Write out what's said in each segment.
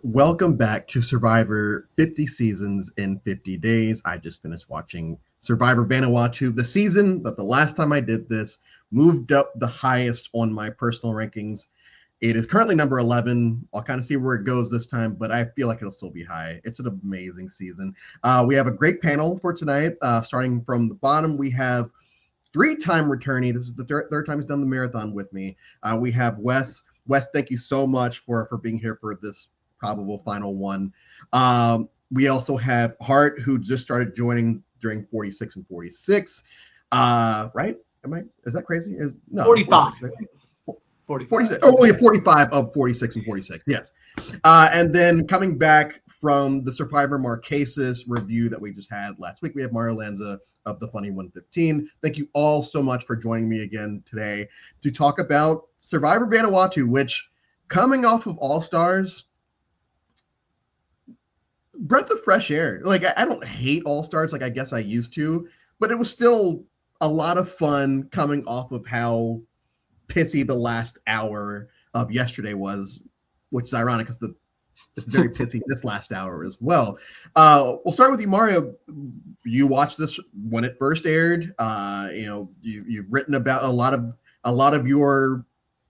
welcome back to Survivor 50 Seasons in 50 Days. I just finished watching Survivor Vanuatu, the season that the last time I did this moved up the highest on my personal rankings. It is currently number 11. I'll kind of see where it goes this time, but I feel like it'll still be high. It's an amazing season. We have a great panel for tonight. Starting from the bottom, we have three-time returnee. This is the third time he's done the marathon with me. We have Wes. Wes, thank you so much for being here for this probable final one. We also have Hart, who just started joining during 46 and 46. Right? Is that crazy? No, 45. 46, right? 45. 46. Oh, yeah, 45 of 46 and 46. Yes. And then coming back from the Survivor Marquesas review that we just had last week, we have Mario Lanza of the Funny 115. Thank you all so much for joining me again today to talk about Survivor Vanuatu, which, coming off of All Stars, breath of fresh air. Like, I don't hate All Stars like I guess I used to, but it was still a lot of fun coming off of how pissy the last hour of yesterday was, which is ironic because it's very pissy this last hour as well. We'll start with you, Mario. You watched this when it first aired. You've written about a lot of your,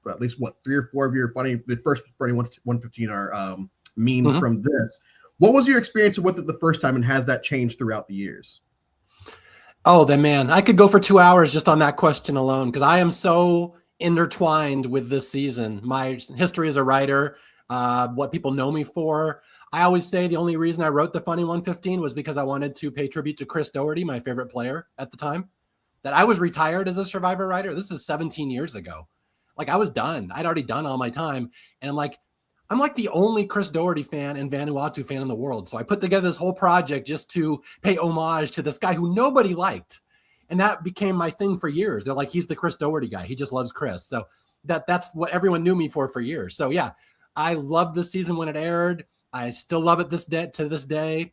at least what, 3 or 4 of your the first Funny 115 are memes from this. What was your experience with it the first time, and has that changed throughout the years? Oh, then man, I could go for 2 hours just on that question alone, because I am so intertwined with this season. My history as a writer, what people know me for. I always say the only reason I wrote the Funny 115 was because I wanted to pay tribute to Chris Doherty, my favorite player at the time. That I was retired as a Survivor writer. This is 17 years ago. Like, I was done. I'd already done all my time. And I'm like the only Chris Doherty fan and Vanuatu fan in the world. So I put together this whole project just to pay homage to this guy who nobody liked. And that became my thing for years. They're like, he's the Chris Doherty guy. He just loves Chris. So that's what everyone knew me for years. So yeah, I loved this season when it aired. I still love it to this day.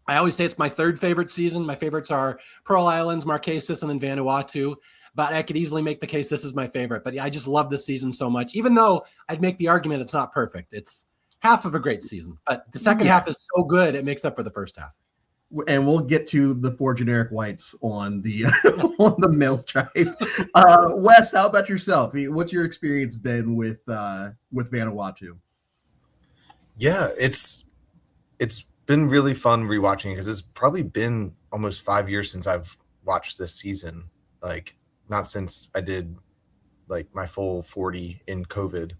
I always say it's my third favorite season. My favorites are Pearl Islands, Marquesas, and then Vanuatu. But I could easily make the case this is my favorite. But yeah, I just love this season so much, even though I'd make the argument it's not perfect. It's half of a great season. But the second half is so good, it makes up for the first half. And we'll get to the 4 generic whites on the on the male tribe. Wes, how about yourself? What's your experience been with Vanuatu? Yeah, it's been really fun rewatching, because it's probably been almost 5 years since I've watched this season. Like, not since I did like my full 40 in COVID.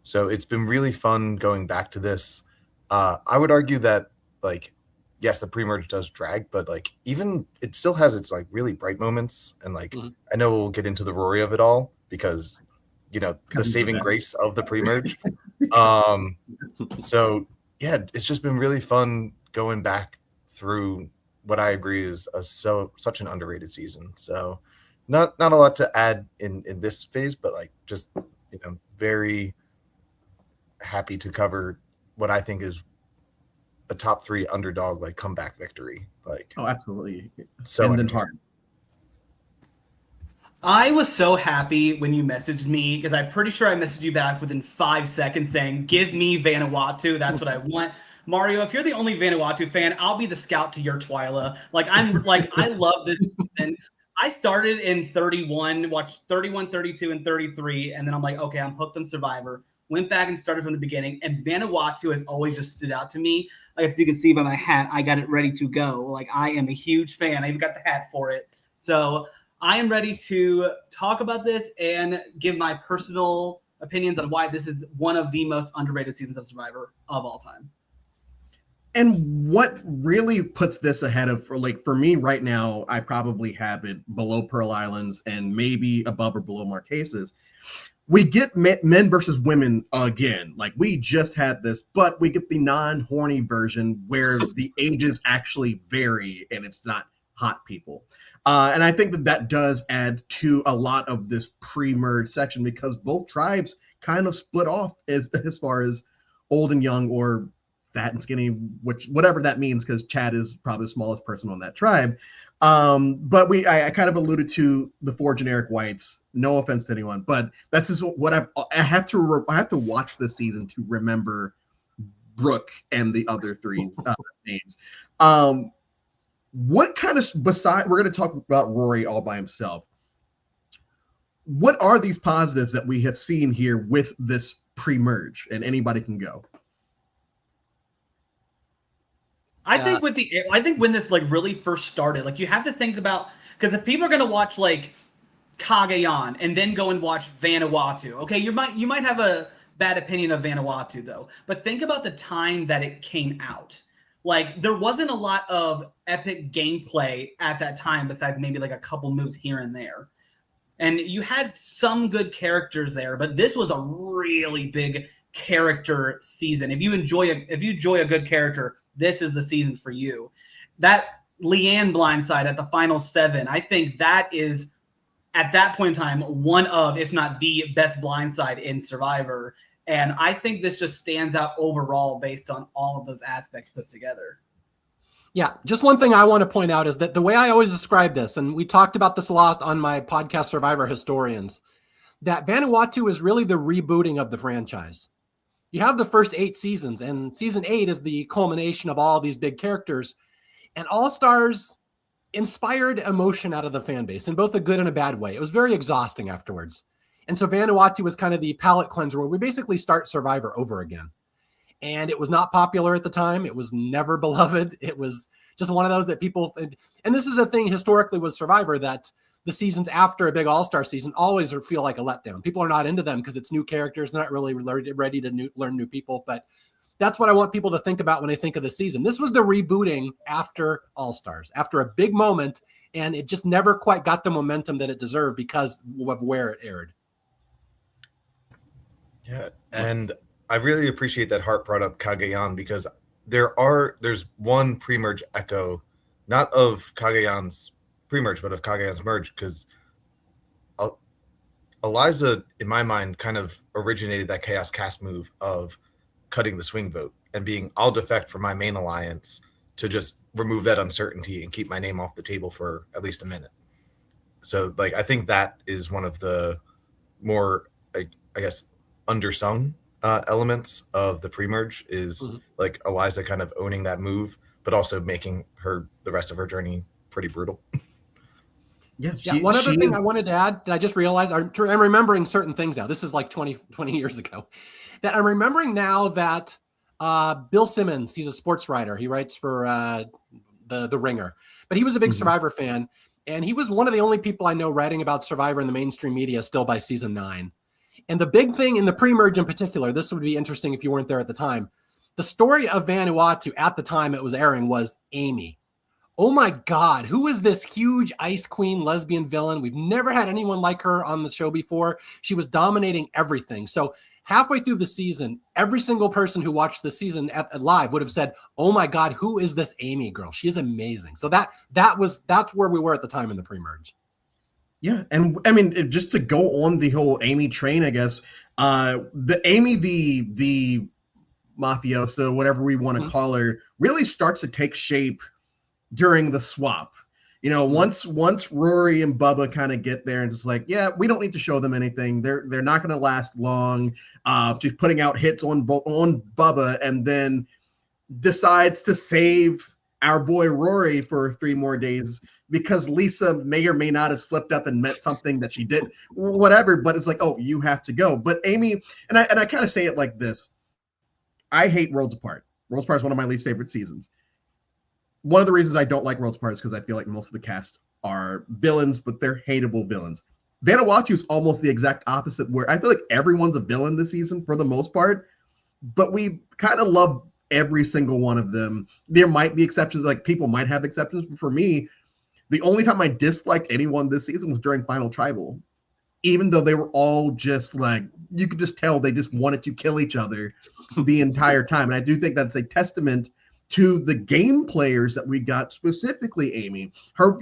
So it's been really fun going back to this. I would argue that, like, yes, the pre-merge does drag, but like, even it still has its like really bright moments. And like, I know we'll get into the Rory of it all, because, you know, the saving grace of the pre-merge. So yeah, it's just been really fun going back through what I agree is such an underrated season. So not a lot to add in this phase, but like, just, you know, very happy to cover what I think is a top 3 underdog, like, comeback victory. Like, oh, absolutely. So and then hard. I was so happy when you messaged me, because I'm pretty sure I messaged you back within 5 seconds saying, give me Vanuatu. That's what I want. Mario, if you're the only Vanuatu fan, I'll be the scout to your Twyla. Like, I love this season. I started in 31, watched 31, 32, and 33, and then I'm like, okay, I'm hooked on Survivor. Went back and started from the beginning, and Vanuatu has always just stood out to me. Like, as you can see by my hat, I got it ready to go. Like, I am a huge fan. I even got the hat for it. So I am ready to talk about this and give my personal opinions on why this is one of the most underrated seasons of Survivor of all time. And what really puts this ahead of, for me right now, I probably have it below Pearl Islands and maybe above or below Marquesas. We get men versus women again. Like, we just had this, but we get the non-horny version where the ages actually vary and it's not hot people. And I think that does add to a lot of this pre-merge section, because both tribes kind of split off as far as old and young, or fat and skinny, which whatever that means, because Chad is probably the smallest person on that tribe. But I kind of alluded to the 4 generic whites. No offense to anyone, but that's just what I have to watch this season to remember Brooke and the other 3 names. What kind of, beside, we're going to talk about Rory all by himself. What are these positives that we have seen here with this pre-merge? And anybody can go. I think when this like really first started, like you have to think about, because if people are going to watch like Cagayan and then go and watch Vanuatu, okay, you might have a bad opinion of Vanuatu though, but think about the time that it came out. Like there wasn't a lot of epic gameplay at that time besides maybe like a couple moves here and there. And you had some good characters there, but this was a really big character season. If you enjoy a good character, this is the season for you. That Leanne blindside at the final 7, I think that is, at that point in time, one of, if not the best blindside in Survivor. And I think this just stands out overall based on all of those aspects put together. Yeah, just one thing I want to point out is that the way I always describe this, and we talked about this a lot on my podcast, Survivor Historians, that Vanuatu is really the rebooting of the franchise. You have the first 8 seasons, and season 8 is the culmination of all these big characters. And All Stars inspired emotion out of the fan base in both a good and a bad way. It was very exhausting afterwards. And so Vanuatu was kind of the palate cleanser where we basically start Survivor over again. And it was not popular at the time. It was never beloved. It was just one of those that people, and this is a thing historically with Survivor, that the seasons after a big all-star season always feel like a letdown. People are not into them because it's new characters. They're not really ready to learn new people. But that's what I want people to think about when they think of the season. This was the rebooting after All-Stars, after a big moment, and it just never quite got the momentum that it deserved because of where it aired. Yeah, and I really appreciate that Hart brought up Cagayan, because there's one pre-merge echo, not of Cagayan's pre-merge, but of Cagayan's merge, because Eliza, in my mind, kind of originated that Chaos Cast move of cutting the swing vote and being, I'll defect from my main alliance to just remove that uncertainty and keep my name off the table for at least a minute. So, like, I think that is one of the more, I guess, undersung elements of the pre-merge is like Eliza kind of owning that move, but also making the rest of her journey pretty brutal. Yeah, one other thing I wanted to add that I just realized, I'm remembering certain things now. This is like 20 years ago. That I'm remembering now that Bill Simmons, he's a sports writer. He writes for the Ringer. But he was a big Survivor fan, and he was one of the only people I know writing about Survivor in the mainstream media still by season 9. And the big thing in the pre-merge in particular, this would be interesting if you weren't there at the time, the story of Vanuatu at the time it was airing was Amy. Oh my God, who is this huge ice queen lesbian villain? We've never had anyone like her on the show before. She was dominating everything. So halfway through the season, every single person who watched the season at live would have said, oh my God, who is this Amy girl? She is amazing. So that's where we were at the time in the pre-merge. Yeah, and I mean, just to go on the whole Amy train, I guess, the Amy, the mafiosa, whatever we want to call her, really starts to take shape during the swap. You know, once Rory and Bubba kind of get there and just like, yeah, we don't need to show them anything. They're not going to last long. Just putting out hits on Bubba, and then decides to save our boy Rory for 3 more days because Lisa may or may not have slipped up and meant something that she did, whatever. But it's like, oh, you have to go. But Amy, and I kind of say it like this: I hate Worlds Apart. Worlds Apart is one of my least favorite seasons. One of the reasons I don't like Worlds Apart is because I feel like most of the cast are villains, but they're hateable villains. Vanuatu is almost the exact opposite, where I feel like everyone's a villain this season for the most part, but we kind of love every single one of them. There might be exceptions, like people might have exceptions, but for me, the only time I disliked anyone this season was during Final Tribal, even though they were all just like, you could just tell they just wanted to kill each other the entire time. And I do think that's a testament to the game players that we got, specifically Amy.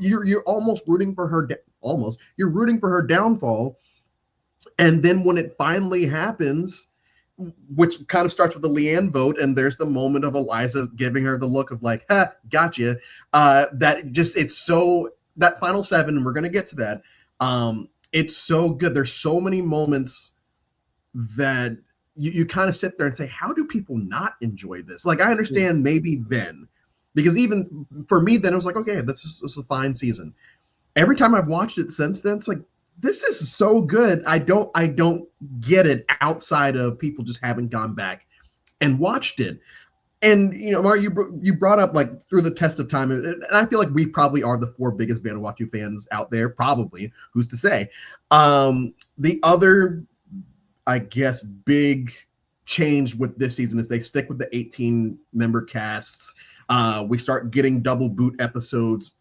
You're almost rooting for her, you're rooting for her downfall. And then when it finally happens, which kind of starts with the Leanne vote, and there's the moment of Eliza giving her the look of like, "Ha, gotcha." That just it's so that final 7, and we're gonna get to that. It's so good. There's so many moments that you kind of sit there and say, how do people not enjoy this? Like, I understand maybe then, because even for me then it was like, okay, this is a fine season. Every time I've watched it since then, it's like, this is so good. I don't get it outside of people just haven't gone back and watched it. And Mario, you brought up like through the test of time, and I feel like we probably are the 4 biggest Vanuatu fans out there. Probably, who's to say? The other, I guess, big change with this season is they stick with the 18-member casts. We start getting double boot episodes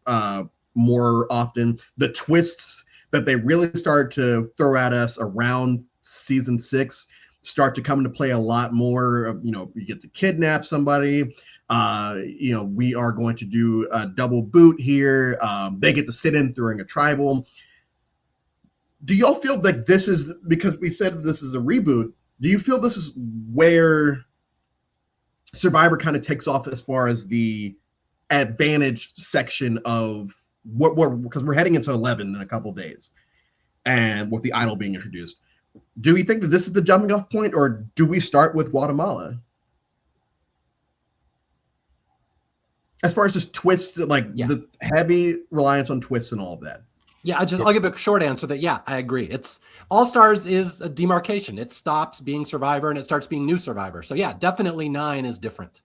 more often. The twists that they really start to throw at us around season 6 start to come into play a lot more. You get to kidnap somebody. We are going to do a double boot here. They get to sit in during a tribal. Do y'all feel like this is, because we said this is a reboot, do you feel this is where Survivor kind of takes off as far as the advantage section of because we're heading into 11 in a couple days, and with the idol being introduced? Do we think that this is the jumping off point, or do we start with Guatemala? As far as just twists, like the heavy reliance on twists and all of that. Yeah, I'll give a short answer that, yeah, I agree. It's All Stars is a demarcation. It stops being Survivor and it starts being new Survivor. So yeah, definitely 9 is different.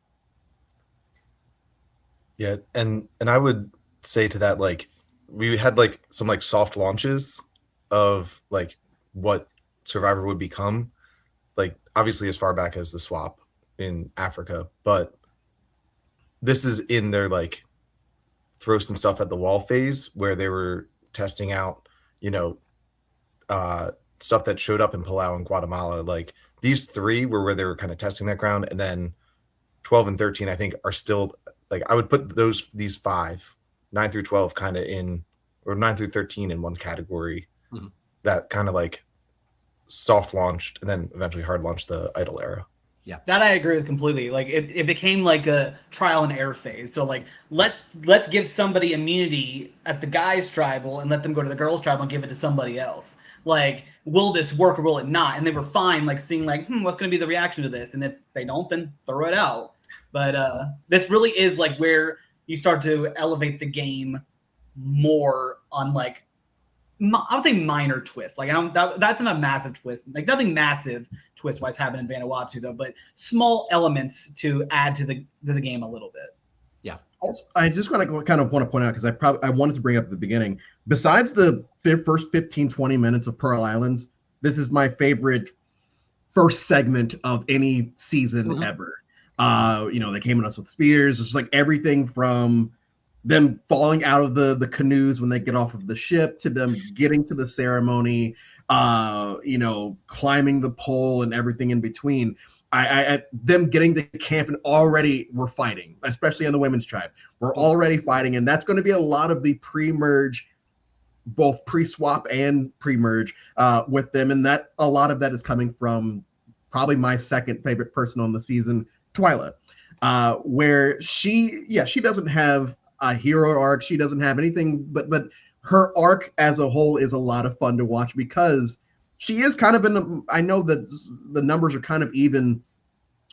Yeah, and I would say to that, like, we had like some like soft launches of like what Survivor would become, like obviously as far back as the swap in Africa, but this is in their like throw some stuff at the wall phase where they were testing out, stuff that showed up in Palau and Guatemala. Like these 3 were where they were kind of testing that ground, and then 12 and 13 I think are still, like, I would put these 5, 9 through 12 kind of in, or 9 through 13 in one category. That kind of like soft launched and then eventually hard launched the idol era. Yeah, that I agree with completely. Like it became like a trial and error phase. So like let's give somebody immunity at the guys' tribal and let them go to the girls' tribal and give it to somebody else. Like, will this work or will it not? And they were fine, like seeing like, what's going to be the reaction to this? And if they don't, then throw it out. But this really is like where you start to elevate the game more on like, I would say minor twists. Like that's not a massive twist. Like nothing massive twist wise happened in Vanuatu though, but small elements to add to the game a little bit. Yeah. I just want to point out, because I wanted to bring up at the beginning, besides the first 15-20 minutes of Pearl Islands, this is my favorite first segment of any season ever. They came at us with spears. It's like everything from them falling out of the canoes when they get off of the ship to them getting to the ceremony, climbing the pole and everything in between. Them getting to camp and already we're fighting, especially on the women's tribe. We're already fighting, and that's going to be a lot of the pre-merge, both pre-swap and pre-merge with them, and that a lot of that is coming from probably my second favorite person on the season, Twyla, where she doesn't have a hero arc. She doesn't have anything, but her arc as a whole is a lot of fun to watch, because she is kind of I know that the numbers are kind of even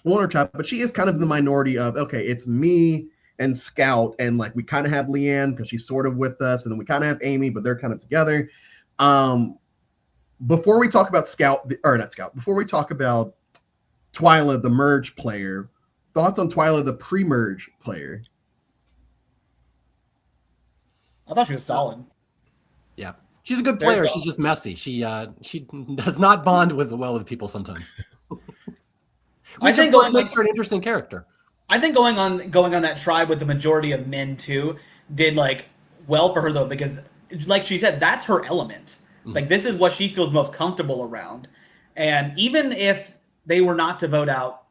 on her tribe, but she is kind of the minority of, okay, it's me and Scout, and like we kind of have Leanne because she's sort of with us, and then we kind of have Amy, but they're kind of together. Before we talk about before we talk about Twyla, the merge player, thoughts on Twyla, the pre-merge player? I thought she was solid. Yeah, she's a good player. She's just messy. She does not bond with people sometimes. I think going makes her an interesting character. I think going on that tribe with the majority of men too did like well for her though, because like she said, that's her element. Like this is what she feels most comfortable around. And even if they were not to vote out,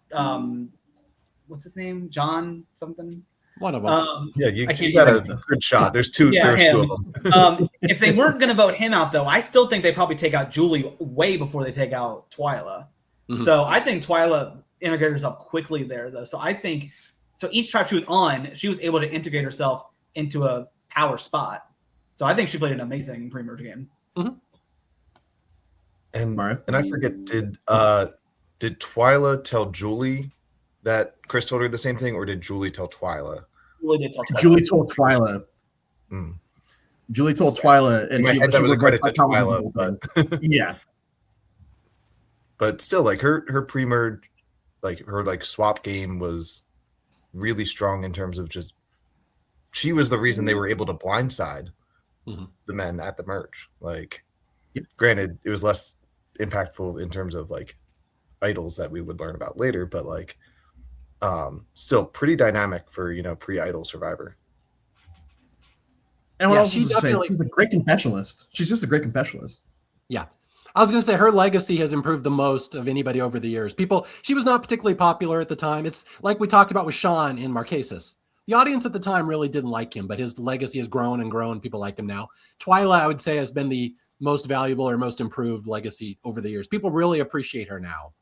what's his name? John something. One of them. You got a good shot. There's two. There's him. 2 of them. If they weren't going to vote him out, though, I still think they probably take out Julie way before they take out Twyla. So I think Twyla integrated herself quickly there, though. So I think each tribe she was on, she was able to integrate herself into a power spot. So I think she played an amazing pre-merge game. And I forget, did Twyla tell Julie that Chris told her the same thing, or did Julie tell Twyla? Julie told Twyla. Julie told Twyla, and in my head that was a credit to Twyla, but yeah. But still, like her pre-merge, like her swap game was really strong in terms of just she was the reason they were able to blindside the men at the merge. Like, granted, it was less impactful in terms of like idols that we would learn about later, but like still pretty dynamic for pre-idol Survivor. And what else she's a great confessionalist. She's just a great confessionalist. Yeah. I was going to say her legacy has improved the most of anybody over the years. She was not particularly popular at the time. It's like we talked about with Sean in Marquesas. The audience at the time really didn't like him, but his legacy has grown and grown. People like him now. Twyla, I would say, has been the most valuable or most improved legacy over the years. People really appreciate her now.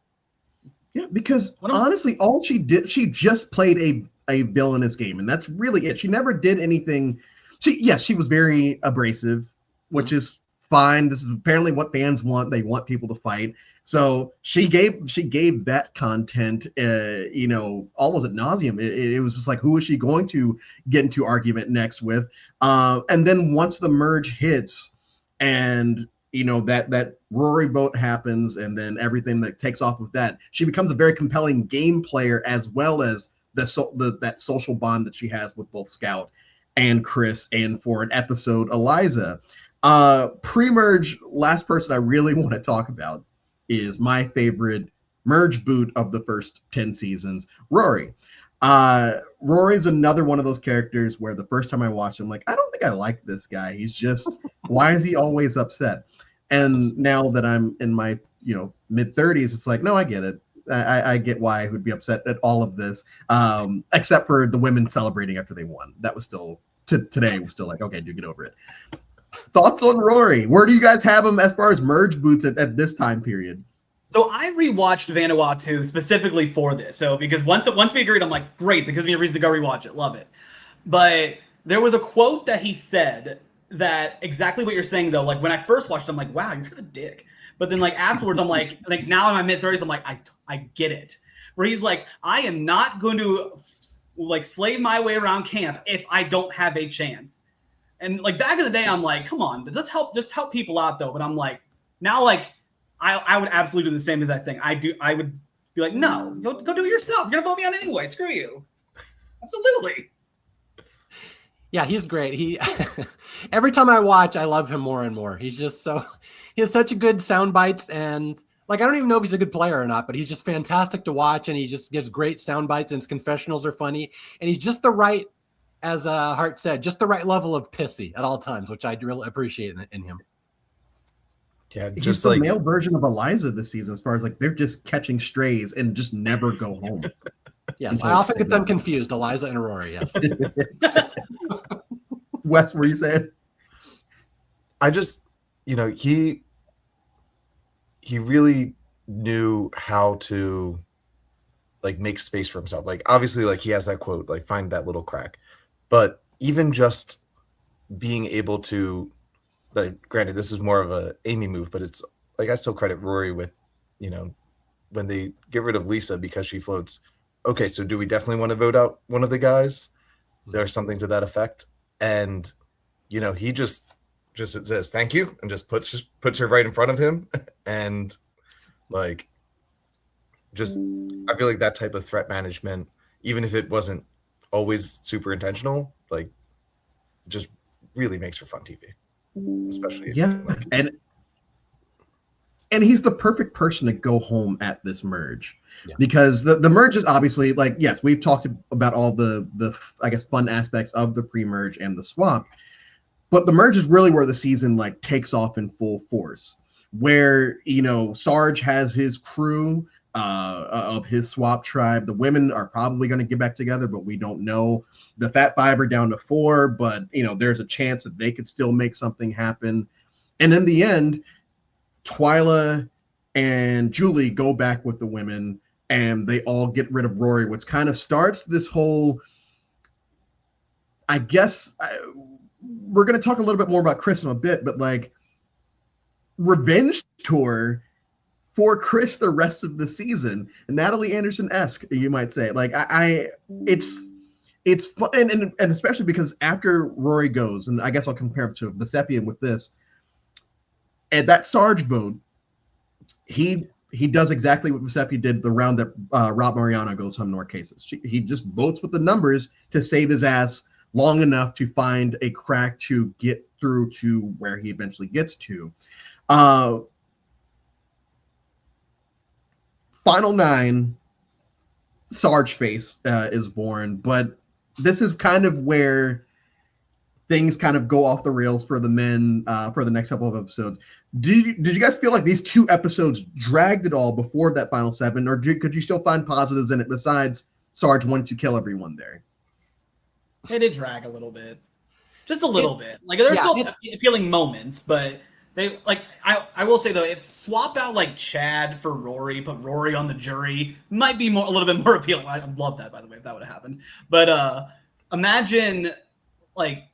Yeah, because honestly, all she did, she just played a villainous game, and that's really it. She never did anything. She was very abrasive, which is fine. This is apparently what fans want. They want people to fight. So she gave that content, almost ad nauseum. It was just like, who is she going to get into argument next with? And then once the merge hits, and that Rory vote happens, and then everything that takes off with that, she becomes a very compelling game player, as well as that social bond that she has with both Scout and Chris, and for an episode, Eliza. Pre-merge, last person I really want to talk about is my favorite merge boot of the first 10 seasons, Rory. Rory's another one of those characters where the first time I watched him, like, I don't think I like this guy. He's just, why is he always upset? And now that I'm in my, mid-30s, it's like, no, I get it. I get why I would be upset at all of this, except for the women celebrating after they won. That was still, today was still like, okay, dude, get over it. Thoughts on Rory? Where do you guys have him as far as merge boots at this time period? So I rewatched Vanuatu specifically for this. So because once we agreed, I'm like, great, that gives me a reason to go rewatch it. Love it. But there was a quote that he said that exactly what you're saying, though. Like, when I first watched it, I'm like, wow, you're kind of a dick. But then, like, afterwards, I'm like now in my mid-30s, I'm like, I get it. Where he's like, I am not going to like slave my way around camp if I don't have a chance. And like back in the day, I'm like, come on, just help people out though. But I'm like, now, like, I would absolutely do the same as I think. I would be like, no, go do it yourself. You're gonna vote me out anyway. Screw you. Absolutely. Yeah, he's great. He every time I watch, I love him more and more. He's just he has such a good sound bites, and like, I don't even know if he's a good player or not, but he's just fantastic to watch, and he just gives great sound bites, and his confessionals are funny, and he's just the right, as Hart said, just the right level of pissy at all times, which I really appreciate in him. Yeah, just just the like male version of Eliza this season, as far as like they're just catching strays and just never go home. Yes, I often get them confused, Eliza and Rory. Yes. Wes, what were you saying? I just, he really knew how to like make space for himself. Like, obviously, like, he has that quote, like, find that little crack. But even just being able to, like, granted, this is more of a Amy move, but it's like, I still credit Rory with, when they get rid of Lisa because she floats. Okay, so do we definitely want to vote out one of the guys? There's something to that effect. And, he just says thank you and just puts her right in front of him. And like, just, I feel like that type of threat management, even if it wasn't always super intentional, like, just really makes for fun TV, especially if and he's the perfect person to go home at this merge, because the merge is obviously, like, yes, we've talked about all the I guess fun aspects of the pre-merge and the swap, but the merge is really where the season like takes off in full force, where Sarge has his crew of his swap tribe. The women are probably going to get back together, but we don't know. The Fat Five are down to 4, but there's a chance that they could still make something happen. And in the end, Twyla and Julie go back with the women, and they all get rid of Rory, which kind of starts this whole, I guess, we're going to talk a little bit more about Chris in a bit, but like revenge tour for Chris the rest of the season. Natalie Anderson-esque, you might say. Like it's fun, and especially because after Rory goes, and I guess I'll compare him to Vesepian with this, at that Sarge vote, he does exactly what Vesepi did the round that Rob Mariano goes home, nor cases. He just votes with the numbers to save his ass long enough to find a crack to get through to where he eventually gets to. Final 9, Sarge face is born, but this is kind of where things kind of go off the rails for the men for the next couple of episodes. Did you guys feel like these 2 episodes dragged it all before that final 7, or could you still find positives in it besides Sarge wanting to kill everyone there? It did drag a little bit, just a little bit. Like there's still appealing moments, but they like I will say though, if swap out like Chad for Rory, put Rory on the jury, might be a little bit more appealing. I'd love that, by the way, if that would have happened. But imagine like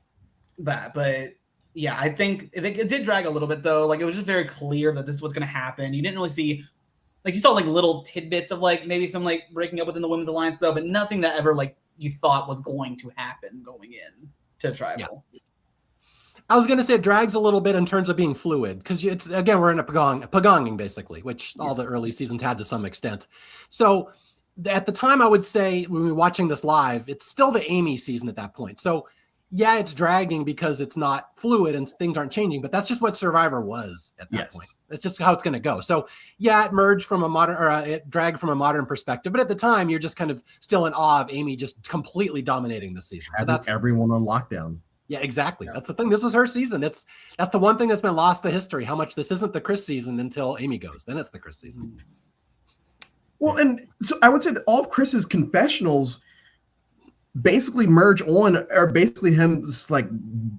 that. But yeah, I think it did drag a little bit though. Like it was just very clear that this is what's going to happen. You didn't really see, like you saw like little tidbits of like maybe some like breaking up within the women's alliance though, but nothing that ever like you thought was going to happen going in to Tribal. Yeah. I was going to say it drags a little bit in terms of being fluid because it's, again, we're in a pagonging basically, which all the early seasons had to some extent. So at the time, I would say when we were watching this live, it's still the Amy season at that point. So yeah, it's dragging because it's not fluid and things aren't changing, but that's just what Survivor was at that point. It's just how it's going to go. So yeah, it merged from a modern, or it dragged from a modern perspective, but at the time you're just kind of still in awe of Amy just completely dominating the season. So that's everyone on lockdown. Yeah, exactly. Yeah. That's the thing. This was her season. That's the one thing that's been lost to history, how much this isn't the Chris season until Amy goes. Then it's the Chris season. Well, and so I would say that all of Chris's confessionals basically merge on, or basically him just like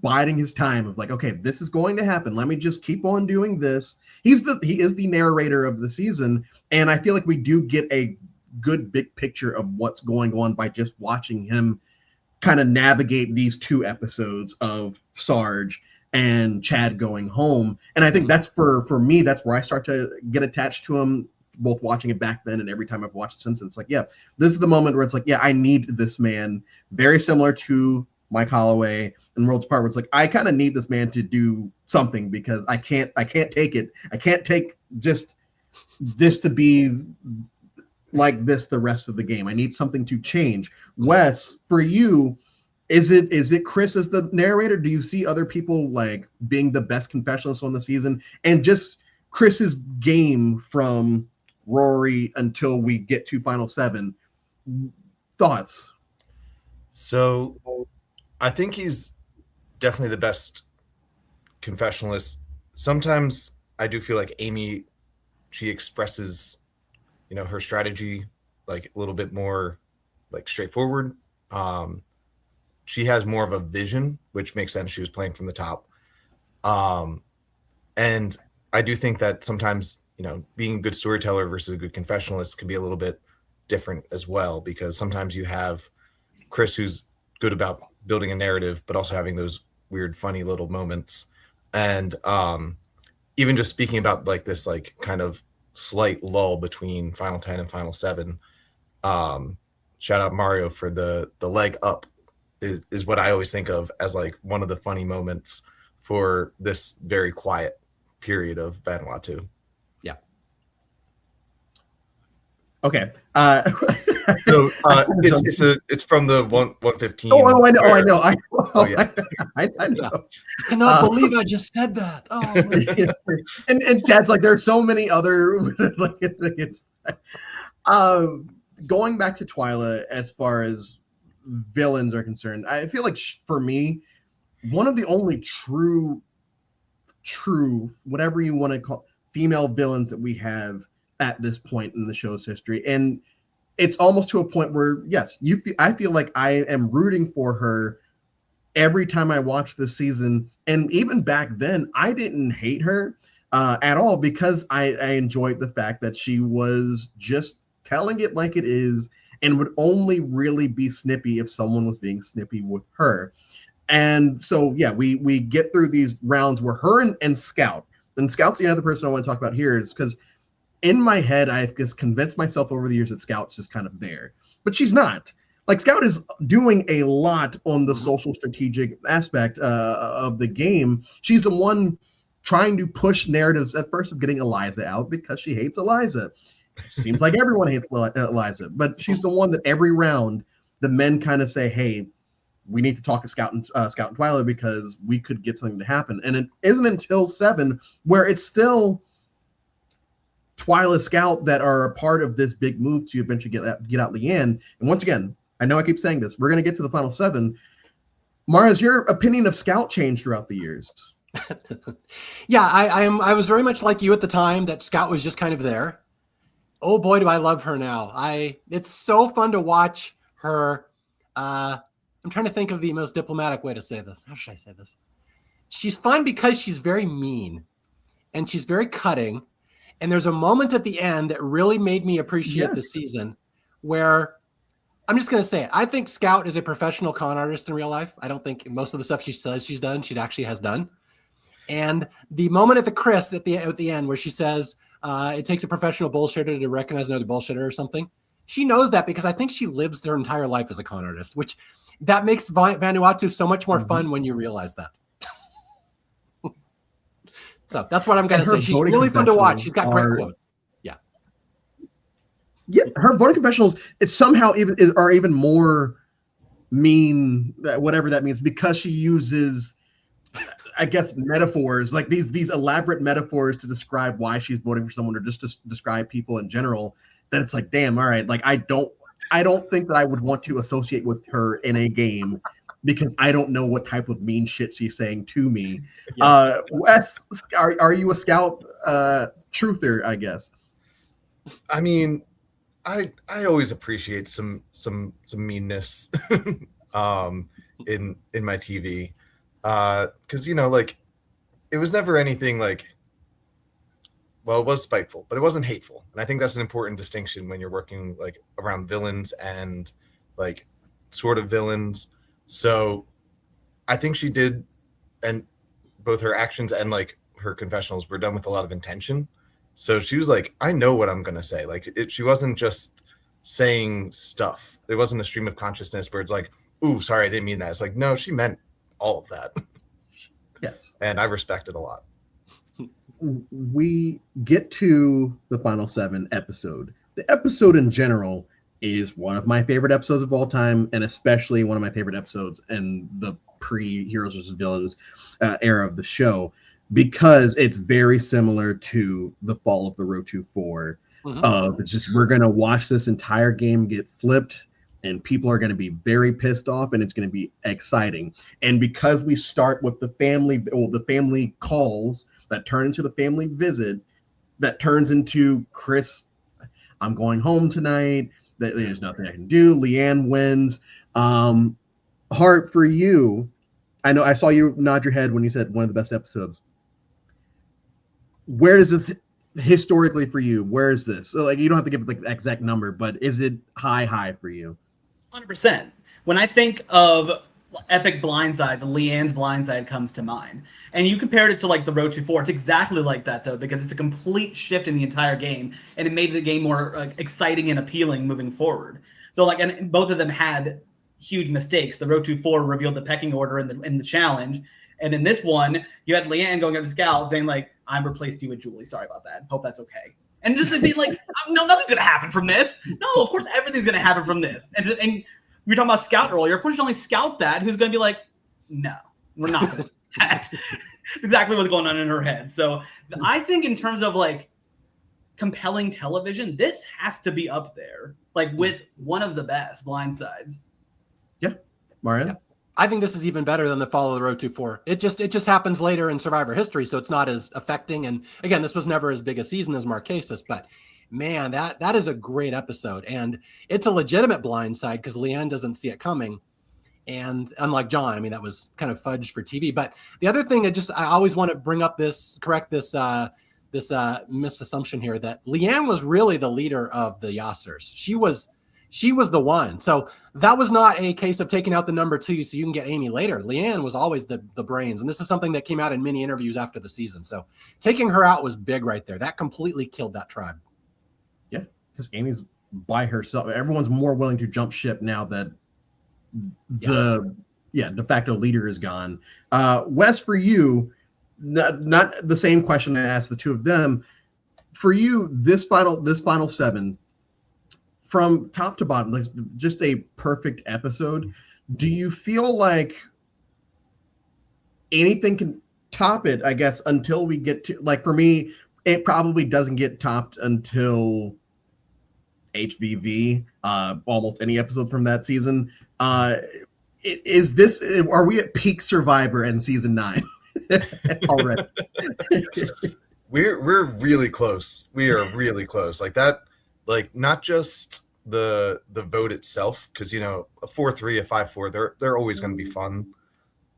biding his time of like, okay, this is going to happen. Let me just keep on doing this. He is the narrator of the season. And I feel like we do get a good big picture of what's going on by just watching him kind of navigate these 2 episodes of Sarge and Chad going home. And I think that's for me, that's where I start to get attached to him, both watching it back then and every time I've watched it since. It's like, yeah, this is the moment where it's like, yeah, I need this man. Very similar to Mike Holloway and Worlds Apart, where it's like, I kind of need this man to do something because I can't take it. I can't take just this to be like this the rest of the game. I need something to change. Wes, for you, is it Chris as the narrator? Do you see other people like being the best confessionalists on the season, and just Chris's game from Rory until we get to Final 7? Thoughts? So I think he's definitely the best confessionalist. Sometimes I do feel like Amy, she expresses, her strategy like a little bit more like straightforward. She has more of a vision, which makes sense. She was playing from the top. And I do think that sometimes, being a good storyteller versus a good confessionalist can be a little bit different as well, because sometimes you have Chris who's good about building a narrative, but also having those weird, funny little moments. And even just speaking about like this, like kind of slight lull between Final 10 and Final 7, shout out Mario for the leg up is what I always think of as like one of the funny moments for this very quiet period of Vanuatu. Yeah. Okay. So it's from the 115. Oh, I know. I know. I cannot believe I just said that. Oh, and Chad's like, there are so many other like it's going back to Twyla as far as villains are concerned. I feel like for me, one of the only true whatever you want to call female villains that we have at this point in the show's history, and it's almost to a point where yes, I feel like I am rooting for her every time I watch this season. And even back then, I didn't hate her, at all, because I enjoyed the fact that she was just telling it like it is and would only really be snippy if someone was being snippy with her. And so, yeah, we get through these rounds where her and Scout, and Scout's the other person I want to talk about here, is because in my head, I've just convinced myself over the years that Scout's just kind of there, but she's not. Like, Scout is doing a lot on the social strategic aspect of the game. She's the one trying to push narratives at first of getting Eliza out because she hates Eliza. Seems like everyone hates Eliza, but she's the one that every round the men kind of say, "Hey, we need to talk to Scout and Twyla because we could get something to happen." And it isn't until 7 where it's still Twyla, Scout that are a part of this big move to eventually get out Leanne. And once again, I know I keep saying this, we're going to get to the final 7. Mara, has your opinion of Scout changed throughout the years? Yeah, I was very much like you at the time, that Scout was just kind of there. Oh boy, do I love her now. It's so fun to watch her. I'm trying to think of the most diplomatic way to say this. How should I say this? She's fun because she's very mean and she's very cutting. And there's a moment at the end that really made me appreciate the season where I'm just going to say it. I think Scout is a professional con artist in real life. I don't think most of the stuff she says she's done, she actually has done. And the moment at the end where she says it takes a professional bullshitter to recognize another bullshitter or something, she knows that because I think she lives her entire life as a con artist, which that makes Vanuatu so much more fun when you realize that. So that's what I'm going to say. She's really fun to watch. She's got great quotes. Yeah, her voting confessionals are even more mean, whatever that means, because she uses, I guess, metaphors, like these elaborate metaphors to describe why she's voting for someone, or just to describe people in general. That it's like, damn, all right, like I don't think that I would want to associate with her in a game, because I don't know what type of mean shit she's saying to me. Yes. Wes, are you a Scout truther, I guess? I mean, I always appreciate some meanness in my TV, because like it was never anything like, well, it was spiteful, but it wasn't hateful, and I think that's an important distinction when you're working like around villains and like sort of villains. So I think she did, and both her actions and like her confessionals were done with a lot of intention. So she was like, I know what I'm going to say. Like she wasn't just saying stuff. There wasn't a stream of consciousness where it's like, ooh, sorry, I didn't mean that. It's like, no, she meant all of that. Yes. And I respect it a lot. We get to the final 7 episode. The episode in general is one of my favorite episodes of all time, and especially one of my favorite episodes in the pre-Heroes vs. Villains era of the show, because it's very similar to the fall of the Rotu 4. It's just, we're going to watch this entire game get flipped, and people are going to be very pissed off, and it's going to be exciting. And because we start with the family calls that turn into the family visit, that turns into Chris, I'm going home tonight. There's nothing I can do. Leanne wins. Heart, for you, I know I saw you nod your head when you said one of the best episodes. Where is this historically for you? Where is this? So, like, you don't have to give like the exact number, but is it high for you? 100%. When I think of epic blindsides, Leanne's blindside comes to mind. And you compared it to like the Rotu 4. It's exactly like that, though, because it's a complete shift in the entire game, and it made the game more exciting and appealing moving forward. So like, and both of them had huge mistakes. The Rotu 4 revealed the pecking order in the challenge, and in this one, you had Leanne going up to Scout saying like, "I replaced you with Julie. Sorry about that. Hope that's okay." And just being like, "No, nothing's gonna happen from this. No, of course everything's gonna happen from this." And we were talking about Scout earlier. Of course, you only Scout that who's gonna be like, "No, we're not gonna do that." Exactly what's going on in her head. So I think in terms of like compelling television, this has to be up there, like with one of the best blindsides. Yeah, Mario. Yeah. I think this is even better than the Fall of the Road to 4. It just happens later in Survivor history, so it's not as affecting. And again, this was never as big a season as Marquesas, but man, that is a great episode, and it's a legitimate blindside because Leanne doesn't see it coming. And unlike John, I mean, that was kind of fudged for TV. But the other thing I always want to bring up correct this misassumption here that Leanne was really the leader of the Yassers. She was the one. So that was not a case of taking out the number 2 so you can get Amy later. Leanne was always the brains. And this is something that came out in many interviews after the season. So taking her out was big right there. That completely killed that tribe. Yeah, because Amy's by herself. Everyone's more willing to jump ship now that the de facto leader is gone. Wes, for you, not the same question I asked the two of them. For you, this final 7, from top to bottom, like just a perfect episode. Do you feel like anything can top it? I guess until we get to, like, for me, it probably doesn't get topped until HVV. Almost any episode from that season. Are we at peak Survivor in season 9 already? We're really close. We are really close. Like that, like not just the vote itself, because you know, a 4-3, a 5-4, they're always going to be fun,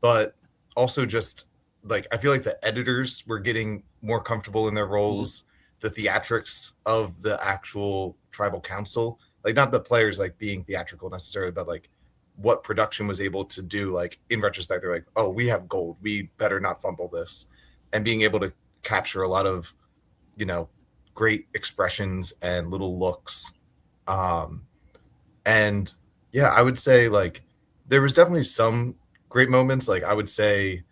but also just like I feel like the editors were getting more comfortable in their roles. The theatrics of the actual tribal council, like not the players like being theatrical necessarily, but like what production was able to do. Like in retrospect, they're like, oh, we have gold, we better not fumble this, and being able to capture a lot of, you know, great expressions and little looks. And yeah, I would say like there was definitely some great moments. Like I would say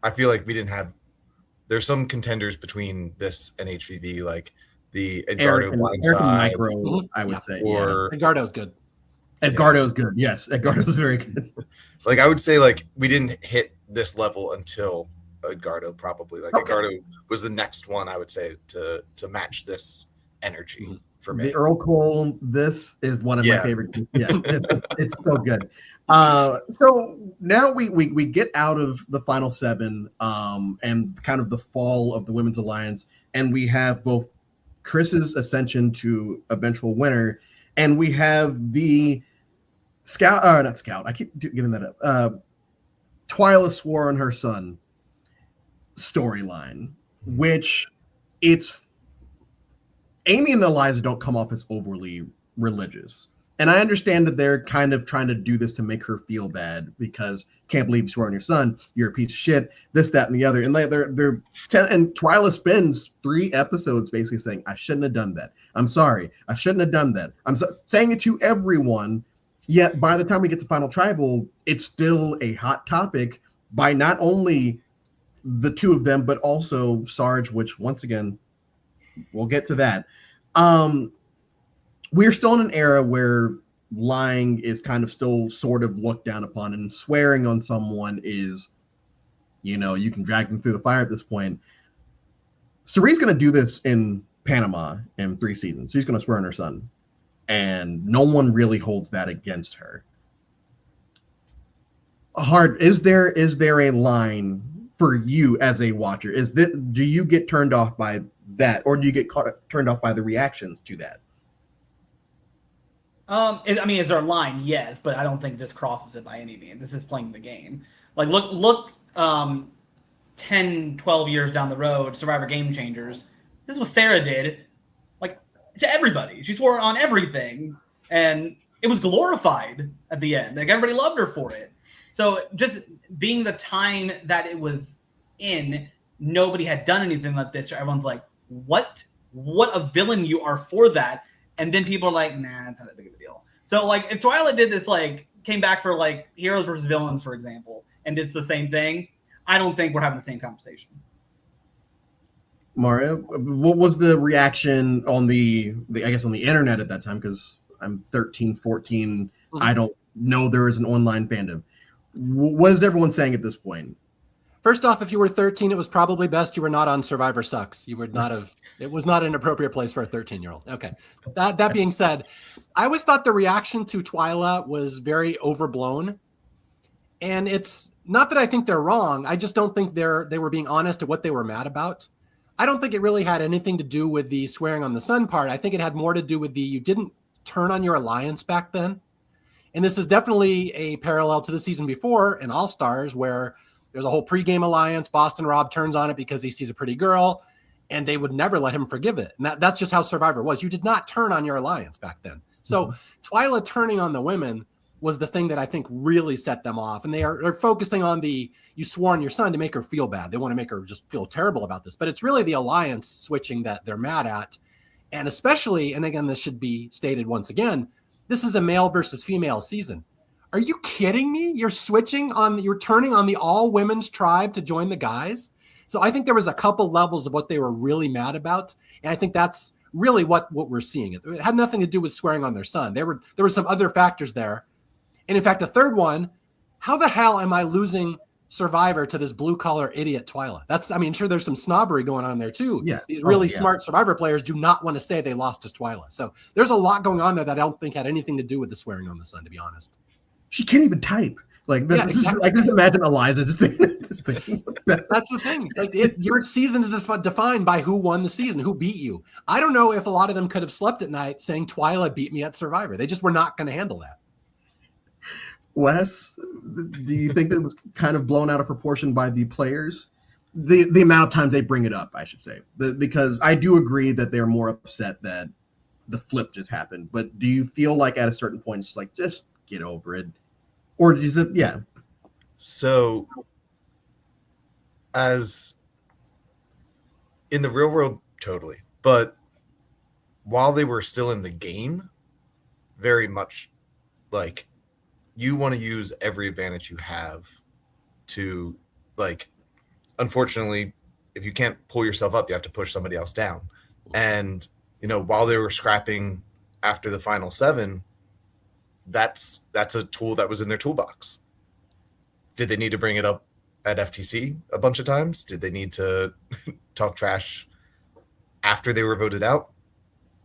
I feel like we didn't have, there's some contenders between this and HVV, like the Edgardo blindside, I would say, or Edgardo's good. Edgardo's good. Yes, Edgardo's very good. Like I would say, like we didn't hit this level until Edgardo, probably. Like Edgardo was the next one, I would say, to match this energy for me. The Earl Cole, this is one of my favorite. Yeah, it's so good. So now we get out of the final 7 and kind of the fall of the Women's Alliance, and we have both Chris's ascension to eventual winner, and we have the not Scout. I keep giving that up. Twyla swore on her son storyline, which it's Amy and Eliza don't come off as overly religious. And I understand that they're kind of trying to do this to make her feel bad because can't believe you swore on your son, you're a piece of shit, this, that, and the other. And and Twyla spends 3 episodes basically saying, I shouldn't have done that. I'm sorry. I shouldn't have done that. Saying it to everyone. Yet by the time we get to Final Tribal, it's still a hot topic by not only the 2 of them, but also Sarge, which once again, we'll get to that. We're still in an era where lying is kind of still sort of looked down upon, and swearing on someone is, you know, you can drag them through the fire at this point. Cerie's going to do this in Panama in 3 seasons. She's going to swear on her son, and no one really holds that against her. Is there a line for you as a watcher? Do you get turned off by that, or do you get turned off by the reactions to that? I mean, is there a line? Yes, but I don't think this crosses it by any means. This is playing the game. Like, look, 10, 12 years down the road, Survivor Game Changers. This is what Sarah did, like, to everybody. She swore on everything, and it was glorified at the end. Like, everybody loved her for it. So just being the time that it was in, nobody had done anything like this. So everyone's like, what a villain you are for that. And then people are like, nah, it's not that big of a deal. So like if Twyla did this, like came back for like heroes versus villains, for example, and did the same thing, I don't think we're having the same conversation. Mario, what was the reaction on the I guess on the internet at that time? Because I'm 13, 14. I don't know there is an online fandom. What is everyone saying at this point? First off, if you were 13, it was probably best you were not on Survivor Sucks. You would not have. It was not an appropriate place for a 13-year-old. Okay. That being said, I always thought the reaction to Twyla was very overblown, and it's not that I think they're wrong. I just don't think they were being honest at what they were mad about. I don't think it really had anything to do with the swearing on the son part. I think it had more to do with you didn't turn on your alliance back then. And this is definitely a parallel to the season before in All Stars, where there's a whole pregame alliance. Boston Rob turns on it because he sees a pretty girl, and they would never let him forgive it. And that's just how Survivor was. You did not turn on your alliance back then. So Twyla turning on the women was the thing that I think really set them off. And they're focusing on you swore on your son to make her feel bad. They want to make her just feel terrible about this. But it's really the alliance switching that they're mad at. And especially, and again, this should be stated once again, this is a male versus female season. Are you kidding me? You're turning on the all women's tribe to join the guys. So I think there was a couple levels of what they were really mad about. And I think that's really what we're seeing. It had nothing to do with swearing on their son. There were some other factors there. And in fact, a third one, how the hell am I losing Survivor to this blue collar idiot Twyla? Sure, there's some snobbery going on there too. Yeah. These really smart Survivor players do not want to say they lost to Twyla. So there's a lot going on there that I don't think had anything to do with the swearing on the son, to be honest. She can't even type. Just imagine Eliza's this thing. That's the thing. Your season is defined by who won the season, who beat you. I don't know if a lot of them could have slept at night saying Twyla beat me at Survivor. They just were not going to handle that. Wes, do you think that was kind of blown out of proportion by the players? The amount of times they bring it up, I should say. Because I do agree that they're more upset that the flip just happened. But do you feel like at a certain point, it's like, just get over it? Or is it, yeah. So, as in the real world, totally. But while they were still in the game, very much like you want to use every advantage you have to, like, unfortunately, if you can't pull yourself up, you have to push somebody else down. And, while they were scrapping after the final 7, that's a tool that was in their toolbox. Did they need to bring it up at FTC a bunch of times? Did they need to talk trash after they were voted out?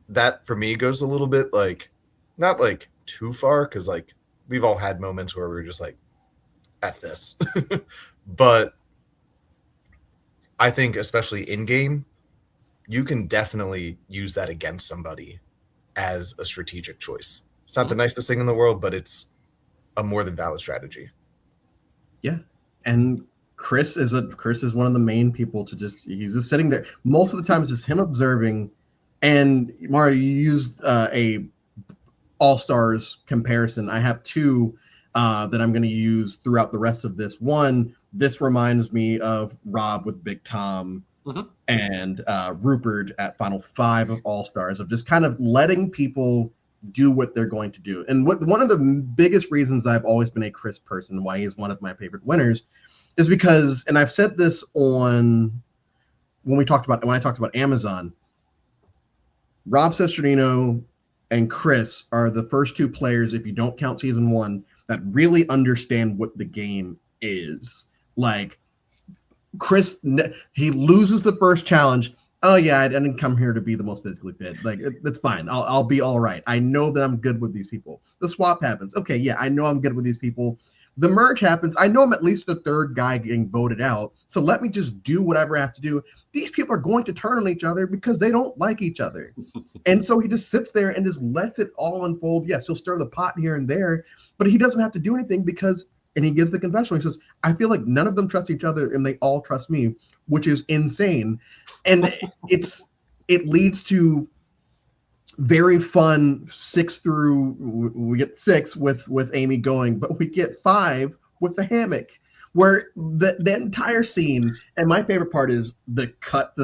That for me goes a little bit not too far, because we've all had moments where we were just like, F this. But I think especially in game, you can definitely use that against somebody as a strategic choice. It's not the nicest thing in the world, but it's a more than valid strategy. Yeah. And Chris is one of the main people to he's just sitting there. Most of the time it's just him observing. And Mario, you used a All-Stars comparison. I have two that I'm going to use throughout the rest of this. One, this reminds me of Rob with Big Tom and Rupert at Final 5 of All-Stars, of just kind of letting people do what they're going to do. And one of the biggest reasons I've always been a Chris person, why he's one of my favorite winners, is because, and I've said this when I talked about Amazon, Rob Sesternino and Chris are the first two players, if you don't count season 1, that really understand what the game is. Like, Chris, he loses the first challenge. Oh yeah, I didn't come here to be the most physically fit. Like, that's fine. I'll be all right. I know that I'm good with these people. The swap happens. Okay, yeah, I know I'm good with these people. The merge happens. I know I'm at least the third guy getting voted out. So let me just do whatever I have to do. These people are going to turn on each other because they don't like each other. And so he just sits there and just lets it all unfold. Yes, he'll stir the pot here and there, but he doesn't have to do anything because, and he gives the confessional. He says, I feel like none of them trust each other and they all trust me, which is insane. And it leads to very fun 6 through, we get 6 with Amy going, but we get 5 with the hammock, where the entire scene, and my favorite part is the